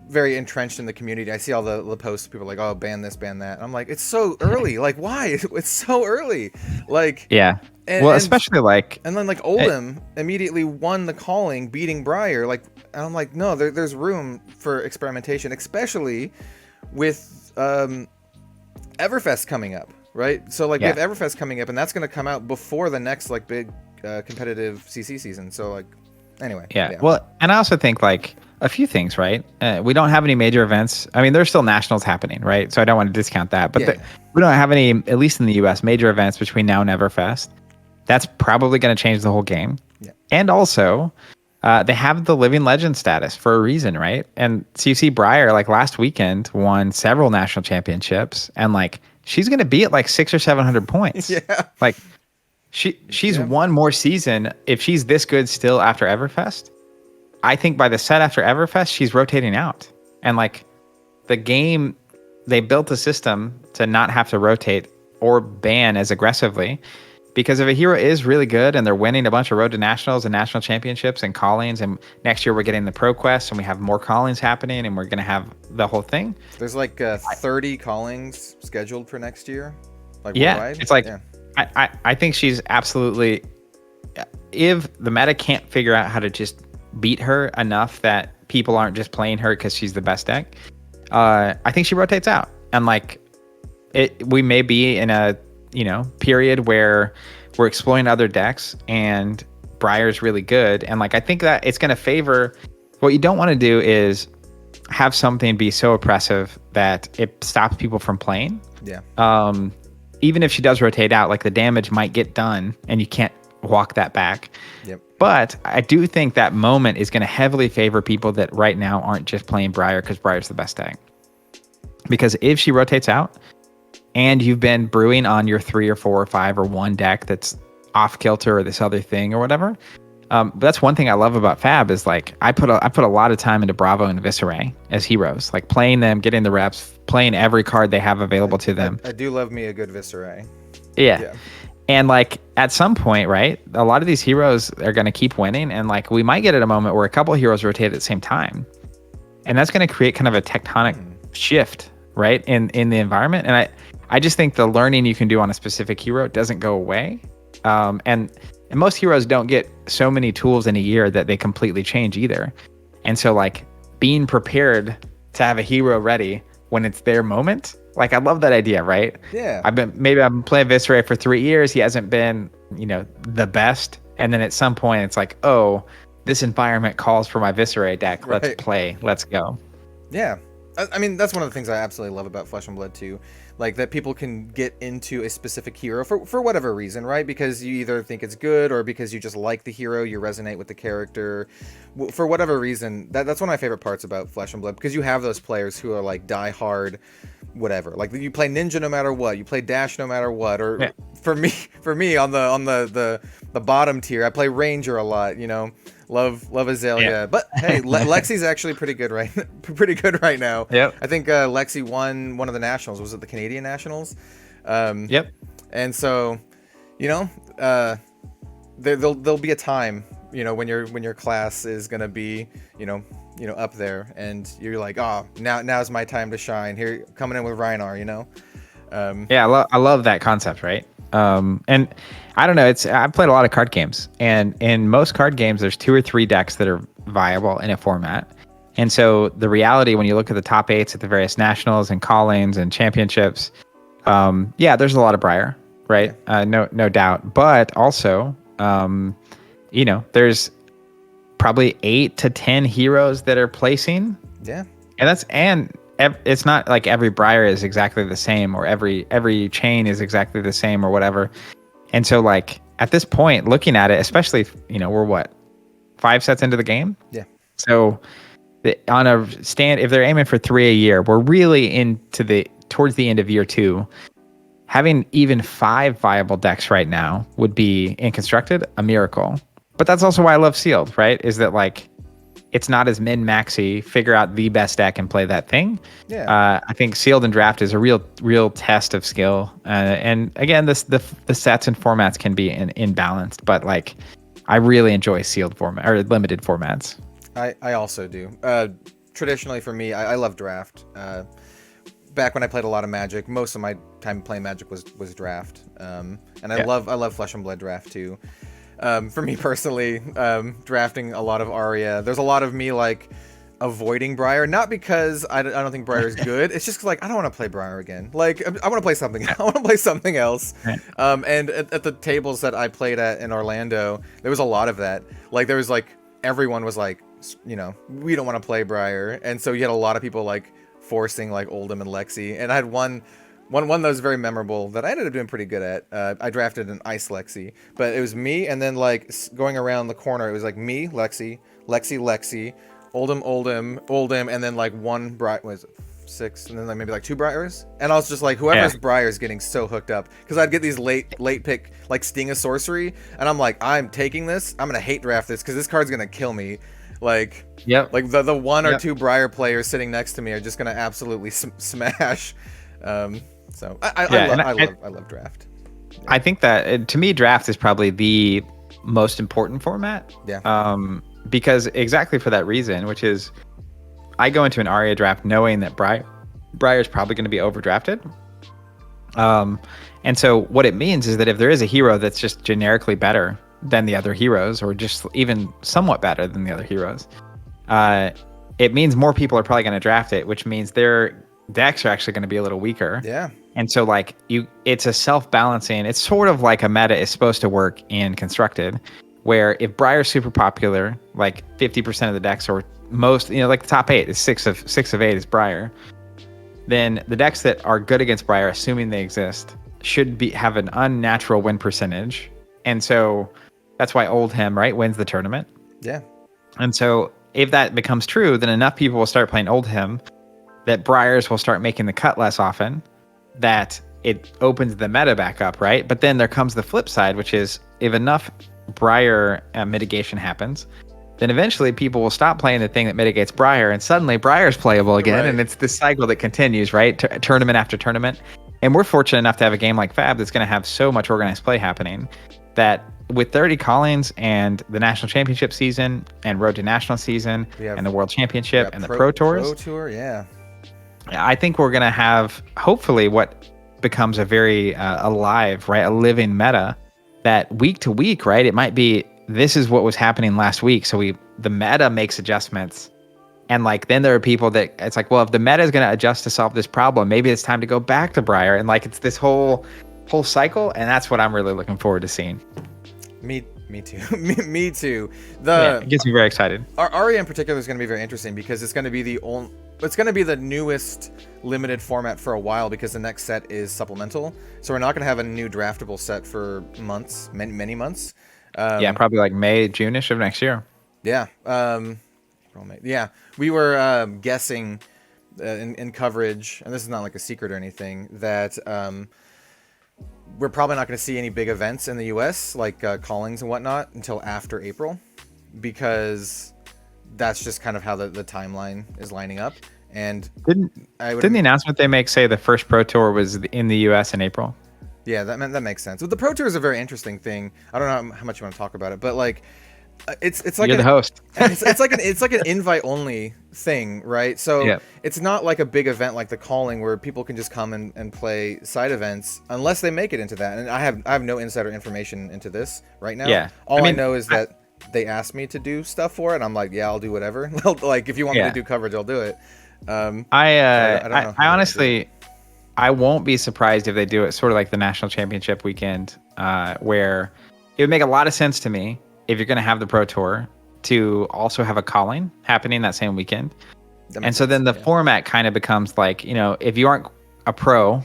very entrenched in the community, I see all the posts, people are like, oh, ban this, ban that. And I'm like, it's so early. Like, why? It's so early. Like, yeah. Well, especially like, and then like Oldham immediately won the calling, beating Briar. Like, and I'm like, no, there's room for experimentation, especially with Everfest coming up, right? So like we have Everfest coming up, and that's going to come out before the next like big competitive CC season. So like, anyway. Yeah. Well, and I also think like a few things, right? We don't have any major events. I mean, there's still nationals happening, right? So I don't want to discount that, but we don't have any, at least in the US, major events between now and Everfest. That's probably going to change the whole game. Yeah. And also, they have the living legend status for a reason, right? And so you see Briar, like last weekend, won several national championships, and like she's going to be at like 600 or 700 points. Yeah. Like she's won more season. If she's this good still after Everfest, I think by the set after Everfest, she's rotating out. And like the game, they built a system to not have to rotate or ban as aggressively. Because if a hero is really good and they're winning a bunch of Road to Nationals and National Championships and callings, and next year we're getting the Pro Quest and we have more callings happening and we're going to have the whole thing. There's like 30 callings scheduled for next year. Like worldwide. It's like, I think she's absolutely, if the meta can't figure out how to just beat her enough that people aren't just playing her because she's the best deck, I think she rotates out. And like, we may be in a, period where we're exploring other decks and Briar's really good. And like, I think that it's going to favor, what you don't want to do is have something be so oppressive that it stops people from playing. Yeah. Even if she does rotate out, like the damage might get done and you can't walk that back. Yep. But I do think that moment is going to heavily favor people that right now aren't just playing Briar because Briar's the best deck. Because if she rotates out, and you've been brewing on your 3 or 4 or 5 or 1 deck that's off kilter or this other thing or whatever. That's one thing I love about FAB is like I put a lot of time into Bravo and Visceray as heroes, like playing them, getting the reps, playing every card they have available to them. I do love me a good Visceray. Yeah. And like at some point, right, a lot of these heroes are going to keep winning, and like we might get at a moment where a couple of heroes rotate at the same time, and that's going to create kind of a tectonic shift, right, in the environment. And I just think the learning you can do on a specific hero doesn't go away. And most heroes don't get so many tools in a year that they completely change either. And so like being prepared to have a hero ready when it's their moment, like I love that idea, right? Yeah. I've been playing Visceray for 3 years. He hasn't been, the best. And then at some point it's like, oh, this environment calls for my Visceray deck. Let's play. Let's go. Yeah. I mean, that's one of the things I absolutely love about Flesh and Blood too. Like that people can get into a specific hero for whatever reason, right? Because you either think it's good or because you just like the hero, you resonate with the character. For whatever reason, that's one of my favorite parts about Flesh and Blood, because you have those players who are like die hard, whatever. Like you play Ninja no matter what, you play Dash no matter what. Or for me on the bottom tier, I play Ranger a lot, Love Azalea, yeah. But hey, Lexi's actually pretty good right now. Yep. I think Lexi won one of the nationals. Was it the Canadian Nationals? Yep. And so, there'll be a time, when your class is gonna be, up there, and you're like, oh, now's my time to shine. Here, coming in with Reinar, Yeah, I love that concept, right? And I don't know, I've played a lot of card games, and in most card games, there's 2 or 3 decks that are viable in a format. And so the reality, when you look at the top 8s at the various nationals and callings and championships, there's a lot of Briar, right? Yeah. No doubt. But also, there's probably 8 to 10 heroes that are placing. Yeah. And it's not like every Briar is exactly the same, or every chain is exactly the same, or whatever. And so like at this point, looking at it, especially, we're 5 sets into the game? Yeah. So on a stand, if they're aiming for 3 a year, we're really towards the end of year 2. Having even 5 viable decks right now would be, in Constructed, a miracle. But that's also why I love Sealed, right? Is that like it's not as min-maxy. Figure out the best deck and play that thing. Yeah. I think sealed and draft is a real test of skill. And again, the sets and formats can be imbalanced, but like I really enjoy sealed format or limited formats. I also do. Traditionally for me, I love draft. Back when I played a lot of Magic, most of my time playing Magic was draft. And I love Flesh and Blood draft too. For me personally, drafting a lot of Aria, there's a lot of me like avoiding Briar, not because I don't think Briar is good. It's just like I don't want to play Briar again. Like I want to play something. I want to play something else. And at the tables that I played at in Orlando, there was a lot of that. Like there was like everyone was like, you know, we don't want to play Briar, and so you had a lot of people like forcing like Oldhim and Lexi, and I had one that was very memorable that I ended up doing pretty good at. I drafted an Ice Lexi, but it was me, and then like going around the corner, it was like me, Lexi, Oldhim, and then like one Briar, was 6, and then like maybe like 2 Briars, and I was just like, whoever's Briar's getting so hooked up, because I'd get these late pick like Sting of Sorcery, and I'm like, I'm taking this, I'm gonna hate draft this because this card's gonna kill me. Like, like the 1 or 2 Briar players sitting next to me are just gonna absolutely smash. So I love draft. Yeah. I think that to me, draft is probably the most important format. Yeah. Because exactly for that reason, which is I go into an Aria draft knowing that Briar is probably going to be overdrafted. And so what it means is that if there is a hero that's just generically better than the other heroes, or just even somewhat better than the other heroes, it means more people are probably going to draft it, which means their decks are actually going to be a little weaker. Yeah. And so like it's a self-balancing. It's sort of like a meta is supposed to work in Constructed, where if Briar's super popular, like 50% of the decks, or most, you know, like the top 8 is 6 of 8 is Briar, then the decks that are good against Briar, assuming they exist, should have an unnatural win percentage. And so that's why Oldhim, right, wins the tournament. Yeah. And so if that becomes true, then enough people will start playing Oldhim that Briars will start making the cut less often, that it opens the meta back up, right? But then there comes the flip side, which is if enough Briar mitigation happens, then eventually people will stop playing the thing that mitigates Briar, and suddenly Briar's playable again. Right. And it's this cycle that continues, right? Tournament after tournament. And we're fortunate enough to have a game like FAB that's going to have so much organized play happening that with 30 callings and the national championship season and road to national season and the world championship and the pro tours. Pro tour, yeah. I think we're going to have hopefully what becomes a very alive, right? A living meta that week to week, right? It might be, this is what was happening last week. So the meta makes adjustments. And like, then there are people that it's like, well, if the meta is going to adjust to solve this problem, maybe it's time to go back to Briar. And like, it's this whole cycle. And that's what I'm really looking forward to seeing. Me too. me too. It gets me very excited. Aria in particular is going to be very interesting because it's going to be the newest limited format for a while, because the next set is supplemental. So we're not going to have a new draftable set for months, many months. Probably like May, June-ish of next year. Yeah. Yeah. We were guessing in coverage, and this is not like a secret or anything, that we're probably not going to see any big events in the US, like callings and whatnot, until after April, because that's just kind of how the timeline is lining up. And didn't the announcement they make say the first Pro Tour was in the US in April? Yeah, that makes sense. But the Pro Tour is a very interesting thing. I don't know how much you want to talk about it, but like it's like you're the host. it's like an invite only thing, right? So it's not like a big event like the calling where people can just come and play side events unless they make it into that. And I have no insider information into this right now. Yeah. I know is that they asked me to do stuff for it, and I'm like, yeah, I'll do whatever. Like if you want me to do coverage, I'll do it. I honestly, I won't be surprised if they do it sort of like the national championship weekend, where it would make a lot of sense to me if you're going to have the Pro Tour to also have a calling happening that same weekend. And so then the format kind of becomes like, you know, if you aren't a pro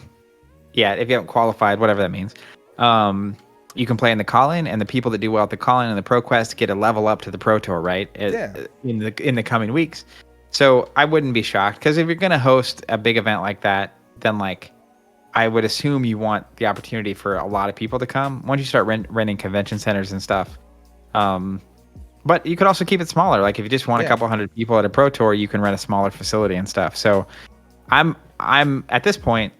yet, if you haven't qualified, whatever that means, you can play in the calling, and the people that do well at the calling and the Pro Quest get a level up to the Pro Tour, right? In the coming weeks. So I wouldn't be shocked, because if you're going to host a big event like that, then like I would assume you want the opportunity for a lot of people to come. Once you start renting convention centers and stuff, But you could also keep it smaller. Like if you just want a couple hundred people at a pro tour, you can rent a smaller facility and stuff. So I'm at this point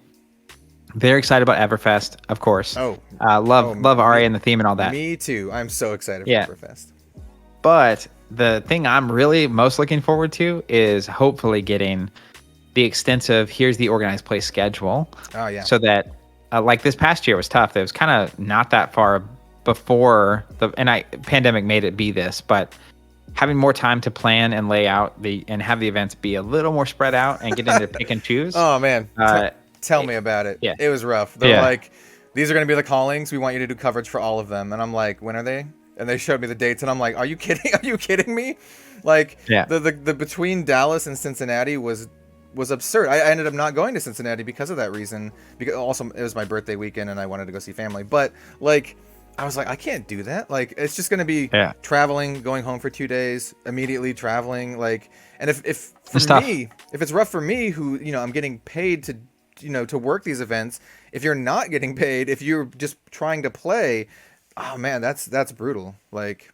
very excited about Everfest, of course. Love Ari and the theme and all that. Me too. I'm so excited for Everfest. But the thing I'm really most looking forward to is hopefully getting the extensive here's the organized play schedule. Oh yeah. So that like this past year was tough. It was kind of not that far before pandemic made it be this, but having more time to plan and lay out and have the events be a little more spread out and get into pick and choose. Oh man, tell me about it. Yeah, it was rough. They're like, these are going to be the callings. We want you to do coverage for all of them, and I'm like, when are they? And they showed me the dates, and I'm like, are you kidding? Are you kidding me? Like, the between Dallas and Cincinnati was absurd. I ended up not going to Cincinnati because of that reason. Because also it was my birthday weekend, and I wanted to go see family. But like, I was like, I can't do that. Like, it's just gonna be traveling, going home for 2 days, immediately traveling. Like, and if it's rough for me, who I'm getting paid to to work these events. If you're not getting paid, if you're just trying to play, oh man, that's brutal. Like,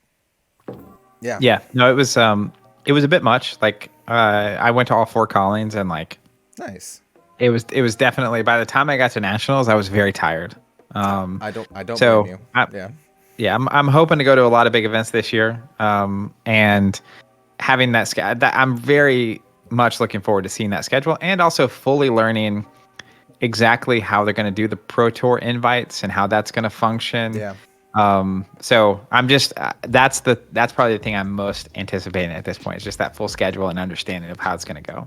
yeah. No, it was a bit much. Like, I went to all 4 callings and like, nice. It was definitely, by the time I got to nationals, I was very tired. I don't blame you. I'm hoping to go to a lot of big events this year. And having that I'm very much looking forward to seeing that schedule and also fully learning exactly how they're going to do the Pro Tour invites and how that's going to function. Yeah. So I'm just that's probably the thing I'm most anticipating at this point. Is just that full schedule and understanding of how it's going to go.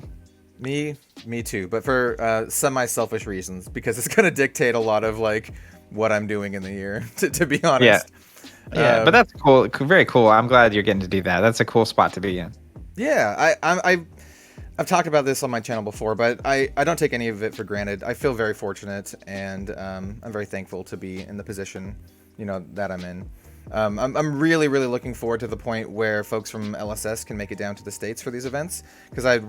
Me too, but for semi-selfish reasons, because it's going to dictate a lot of like what I'm doing in the year. To be honest. Yeah, but that's cool. Very cool. I'm glad you're getting to do that. That's a cool spot to be in. Yeah, I've talked about this on my channel before, but I don't take any of it for granted. I feel very fortunate, and I'm very thankful to be in the position, that I'm in. I'm really, really looking forward to the point where folks from LSS can make it down to the States for these events. Because I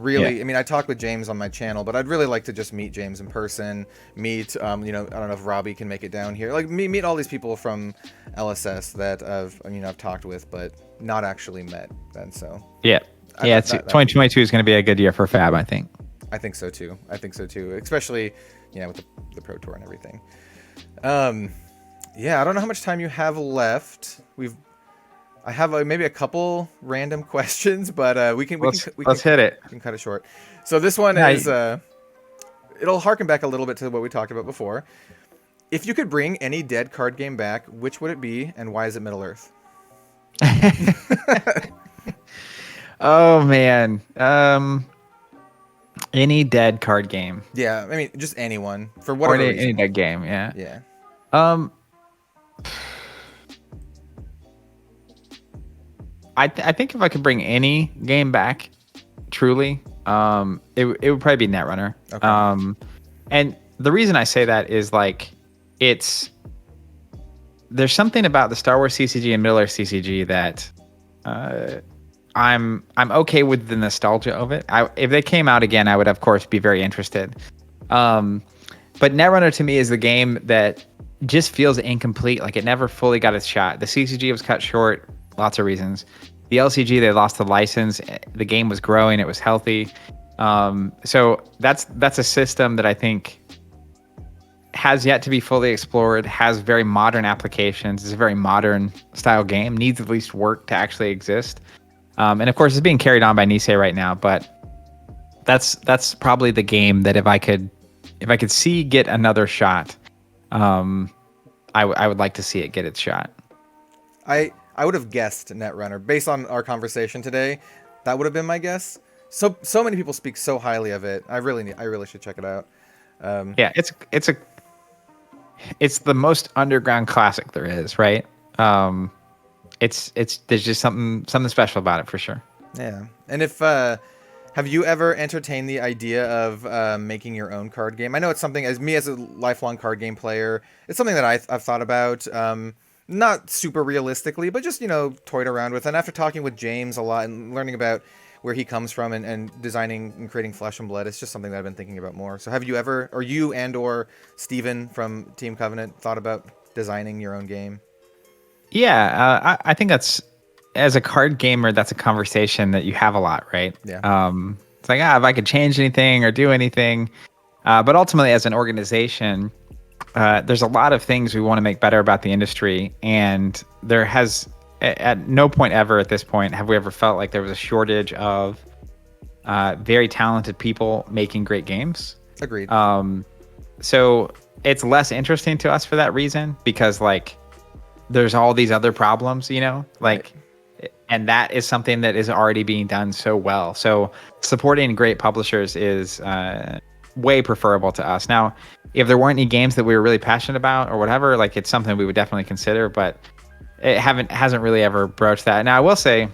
talked with James on my channel, but I'd really like to just meet James in person, I don't know if Robbie can make it down here. Like, meet all these people from LSS that I've talked with, but not actually met. And so... Yeah. 2022 is going to be a good year for FAB, I think. I think so too. Especially, with the Pro Tour and everything. I don't know how much time you have left. I have maybe a couple random questions, but let's hit it. We can cut it short. So this one is it'll harken back a little bit to what we talked about before. If you could bring any dead card game back, which would it be, and why is it Middle Earth? Oh man. Any dead card game. Yeah, I mean just anyone for whatever reason. Any dead game, yeah. Yeah. I think if I could bring any game back, truly, it would probably be Netrunner. Okay. And the reason I say that is like there's something about the Star Wars CCG and Middle Earth CCG that I'm okay with the nostalgia of it. If they came out again, I would of course be very interested. But Netrunner to me is the game that just feels incomplete. Like it never fully got its shot. The CCG was cut short, lots of reasons. The LCG, they lost the license. The game was growing. It was healthy. So that's a system that I think has yet to be fully explored, has very modern applications. It's a very modern style game, needs at least work to actually exist. And of course, it's being carried on by Nisei right now, but that's probably the game that if I could see get another shot, I would like to see it get its shot. I would have guessed Netrunner based on our conversation today. That would have been my guess. So many people speak so highly of it. I really should check it out. Yeah, it's the most underground classic there is, right? There's just something special about it for sure. Yeah. And if have you ever entertained the idea of making your own card game? I know it's something as a lifelong card game player, it's something that I've thought about. Not super realistically, but just, toyed around with. And after talking with James a lot and learning about where he comes from and designing and creating Flesh and Blood, it's just something that I've been thinking about more. So have you ever, or you and/or Steven from Team Covenant, thought about designing your own game? Yeah, I think that's as a card gamer, that's a conversation that you have a lot, right? Yeah. It's like, if I could change anything or do anything. But ultimately, as an organization, there's a lot of things we want to make better about the industry. And there has, at no point ever at this point, have we ever felt like there was a shortage of very talented people making great games. Agreed. So it's less interesting to us for that reason, because like there's all these other problems, you know, like, right. And that is something that is already being done so well. So supporting great publishers is way preferable to us. Now, if there weren't any games that we were really passionate about or whatever, like it's something we would definitely consider, but it hasn't really ever broached that. Now, I will say,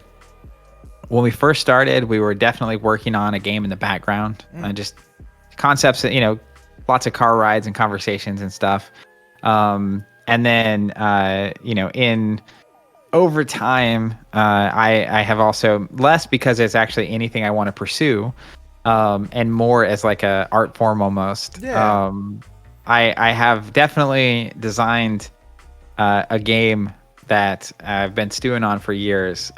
when we first started, we were definitely working on a game in the background, just concepts that, you know, lots of car rides and conversations and stuff. And then, you know, over time, I have also less because it's actually anything I want to pursue, and more as like a art form almost. Yeah. I have definitely designed a game that I've been stewing on for years,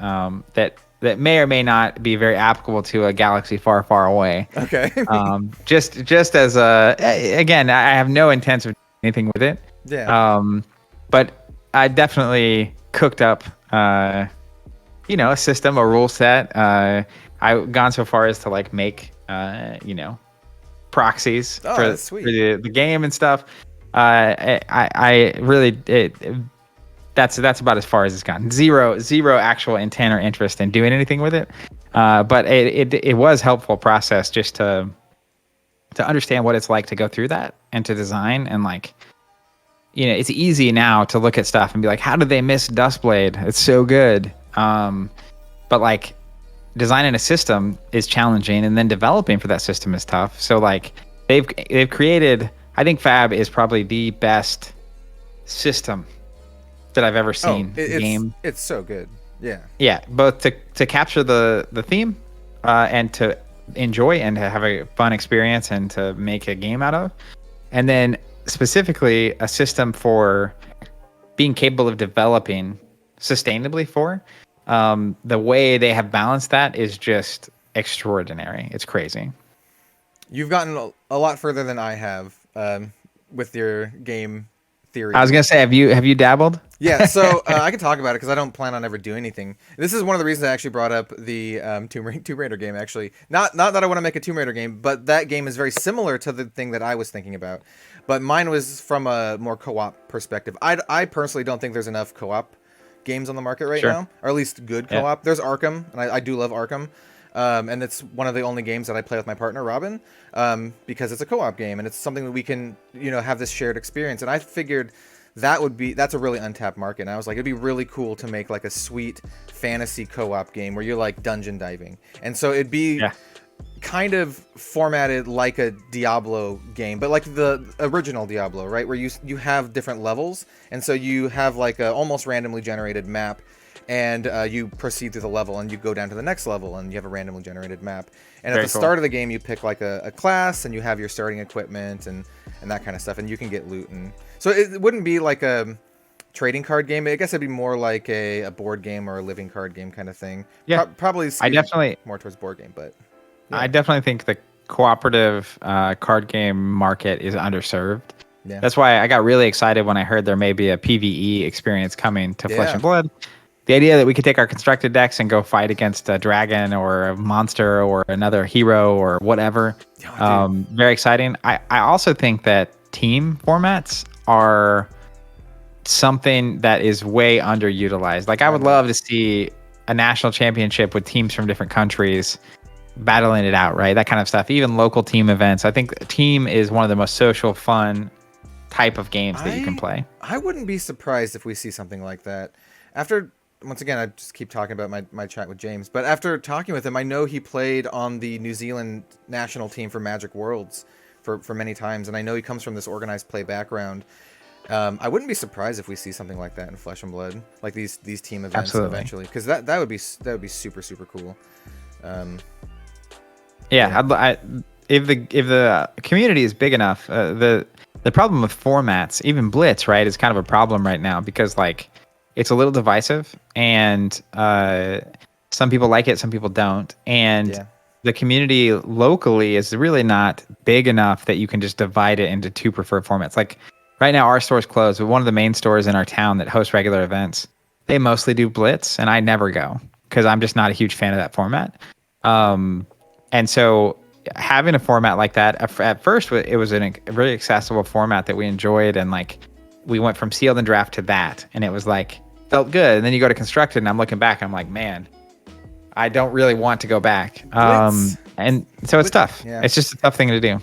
that may or may not be very applicable to a galaxy far, far away. Okay. Just as again, I have no intent of doing anything with it. Yeah. But I definitely cooked up, you know, a system, a rule set. I've gone so far as to like make, you know, proxies for the game and stuff. I really that's about as far as it's gotten. Zero actual intent or interest in doing anything with it. But it was helpful process just to understand what it's like to go through that and to design. And like, you know, it's easy now to look at stuff and be like, how did they miss Dustblade? It's so good. But like designing a system is challenging, and then developing for that system is tough. So like they've created, I think FAB is probably the best system that I've ever seen. It's so good. Yeah, both to capture the theme, and to enjoy and to have a fun experience and to make a game out of, and then specifically a system for being capable of developing sustainably for. The way they have balanced that is just extraordinary. It's crazy. You've gotten a lot further than I have with your game theory. I was gonna say, have you dabbled? Yeah, so I can talk about it because I don't plan on ever doing anything. This is one of the reasons I actually brought up the Tomb Raider game. Actually, not that I want to make a Tomb Raider game, but that game is very similar to the thing that I was thinking about. But mine was from a more co-op perspective. I personally don't think there's enough co-op games on the market right now, or at least good co-op. There's Arkham, and I do love Arkham. And it's one of the only games that I play with my partner, Robin, because it's a co-op game, and it's something that we can, you know, have this shared experience. And I figured that's a really untapped market. And I was like, it'd be really cool to make like a sweet fantasy co-op game where you're like dungeon diving. And so it'd be kind of formatted like a Diablo game, but like the original Diablo, right? Where you have different levels. And so you have like a almost randomly generated map, and you proceed through the level, and you go down to the next level, and you have a randomly generated map. And at the start of the game, you pick like a class, and you have your starting equipment and that kind of stuff, and you can get loot. And so it wouldn't be like a trading card game. I guess it'd be more like a board game or a living card game kind of thing. Yeah, probably. I definitely more towards board game, but I definitely think the cooperative card game market is underserved. Yeah. That's why I got really excited when I heard there may be a PvE experience coming to Flesh and Blood. The idea that we could take our constructed decks and go fight against a dragon or a monster or another hero or whatever. Very exciting. I also think that team formats are something that is way underutilized. Like I would love to see a national championship with teams from different countries battling it out, right? That kind of stuff. Even local team events. I think team is one of the most social, fun type of games that you can play. I wouldn't be surprised if we see something like that. Once again, I just keep talking about my chat with James, but after talking with him, I know he played on the New Zealand national team for Magic Worlds for many times, and I know he comes from this organized play background. I wouldn't be surprised if we see something like that in Flesh and Blood, like these team events eventually, because that would be super cool. If the community is big enough, the problem with formats, even Blitz, right, is kind of a problem right now because like it's a little divisive, and some people like it, some people don't, and the community locally is really not big enough that you can just divide it into two preferred formats. Like right now, our store's closed, but one of the main stores in our town that hosts regular events, they mostly do Blitz, and I never go because I'm just not a huge fan of that format. And so having a format like that, at first, it was a really accessible format that we enjoyed, and like we went from sealed and draft to that, and it was like felt good. And then you go to constructed, and I'm looking back, and I'm like, man, I don't really want to go back. And so it's tough. Yeah. It's just a tough thing to do.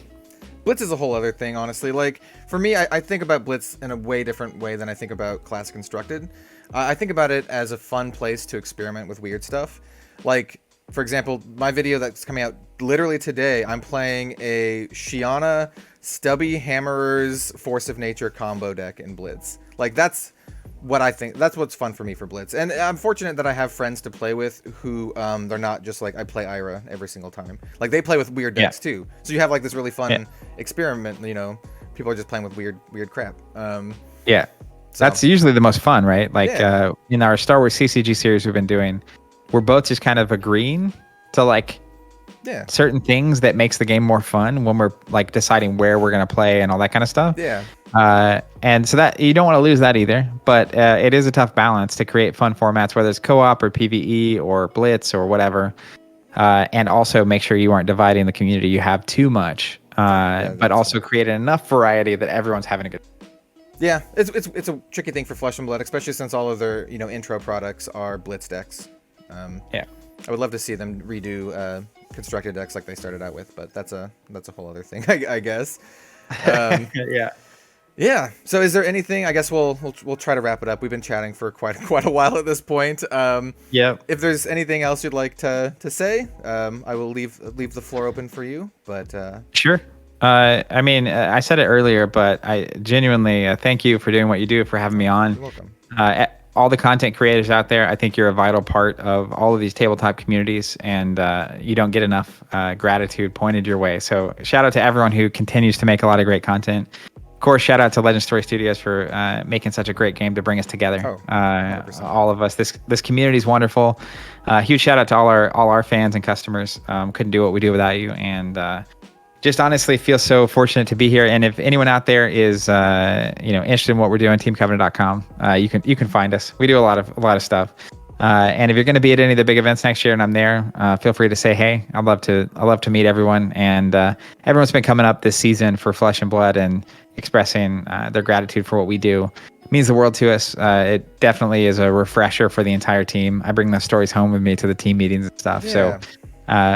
Blitz is a whole other thing, honestly. Like for me, I think about Blitz in a way different way than I think about Classic Constructed. I think about it as a fun place to experiment with weird stuff. Like, for example, my video that's coming out literally today, I'm playing a Shiana Stubby Hammerer's Force of Nature combo deck in Blitz. Like that's what I think. That's what's fun for me for Blitz. And I'm fortunate that I have friends to play with who they're not just like I play Ira every single time. Like they play with weird decks too. So you have like this really fun experiment, you know. People are just playing with weird crap. So. That's usually the most fun, right? Like in our Star Wars CCG series we've been doing, we're both just kind of agreeing to like certain things that makes the game more fun when we're like deciding where we're going to play and all that kind of stuff. And so that you don't want to lose that either, but it is a tough balance to create fun formats, whether it's co-op or PvE or Blitz or whatever, and also make sure you aren't dividing the community you have too much, but also creating enough variety that everyone's having a good. Yeah, it's a tricky thing for Flesh and Blood, especially since all of their intro products are Blitz decks. I would love to see them redo constructed decks like they started out with, but that's a whole other thing, I guess. Yeah. So is there anything? I guess we'll try to wrap it up. We've been chatting for quite a while at this point. If there's anything else you'd like to say, I will leave the floor open for you. But sure. I mean, I said it earlier, but I genuinely thank you for doing what you do, for having me on. You're welcome. All the content creators out there, I think you're a vital part of all of these tabletop communities, and you don't get enough gratitude pointed your way. So shout out to everyone who continues to make a lot of great content. Of course, shout out to Legend Story Studios for making such a great game to bring us together. All of us. This community is wonderful. Huge shout out to all our fans and customers. Couldn't do what we do without you, and just honestly feel so fortunate to be here. And if anyone out there is interested in what we're doing, teamcovenant.com, you can find us. We do a lot of stuff. And if you're going to be at any of the big events next year and I'm there, feel free to say hey. I'd love to meet everyone. And everyone's been coming up this season for Flesh and Blood and expressing their gratitude for what we do. It means the world to us. It definitely is a refresher for the entire team. I bring those stories home with me to the team meetings and stuff. So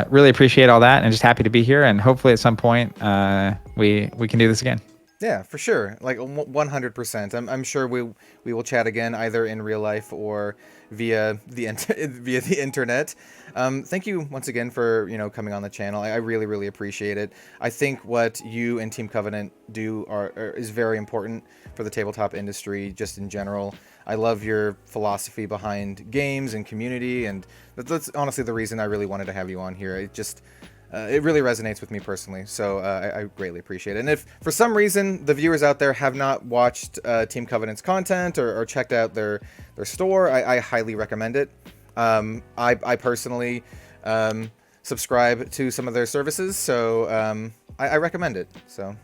really appreciate all that, and just happy to be here, and hopefully at some point we can do this again. Yeah, for sure. Like 100%. I'm sure we will chat again, either in real life or via the internet. Thank you once again for coming on the channel. I really appreciate it. I think what you and Team Covenant do is very important for the tabletop industry just in general. I love your philosophy behind games and community, and that's honestly the reason I really wanted to have you on here. It just it really resonates with me personally, so I greatly appreciate it. And if for some reason the viewers out there have not watched Team Covenant's content or checked out their store, I highly recommend it. I personally subscribe to some of their services, so I recommend it. So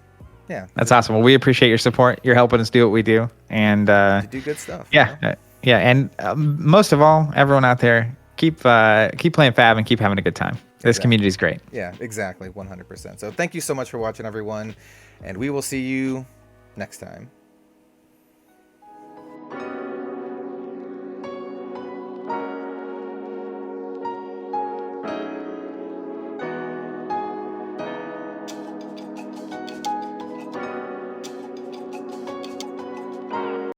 yeah, that's awesome. Well, we appreciate your support. You're helping us do what we do, and you do good stuff. And most of all, everyone out there, keep playing FAB and keep having a good time. This community is great. Yeah, exactly, 100%. So thank you so much for watching, everyone, and we will see you next time.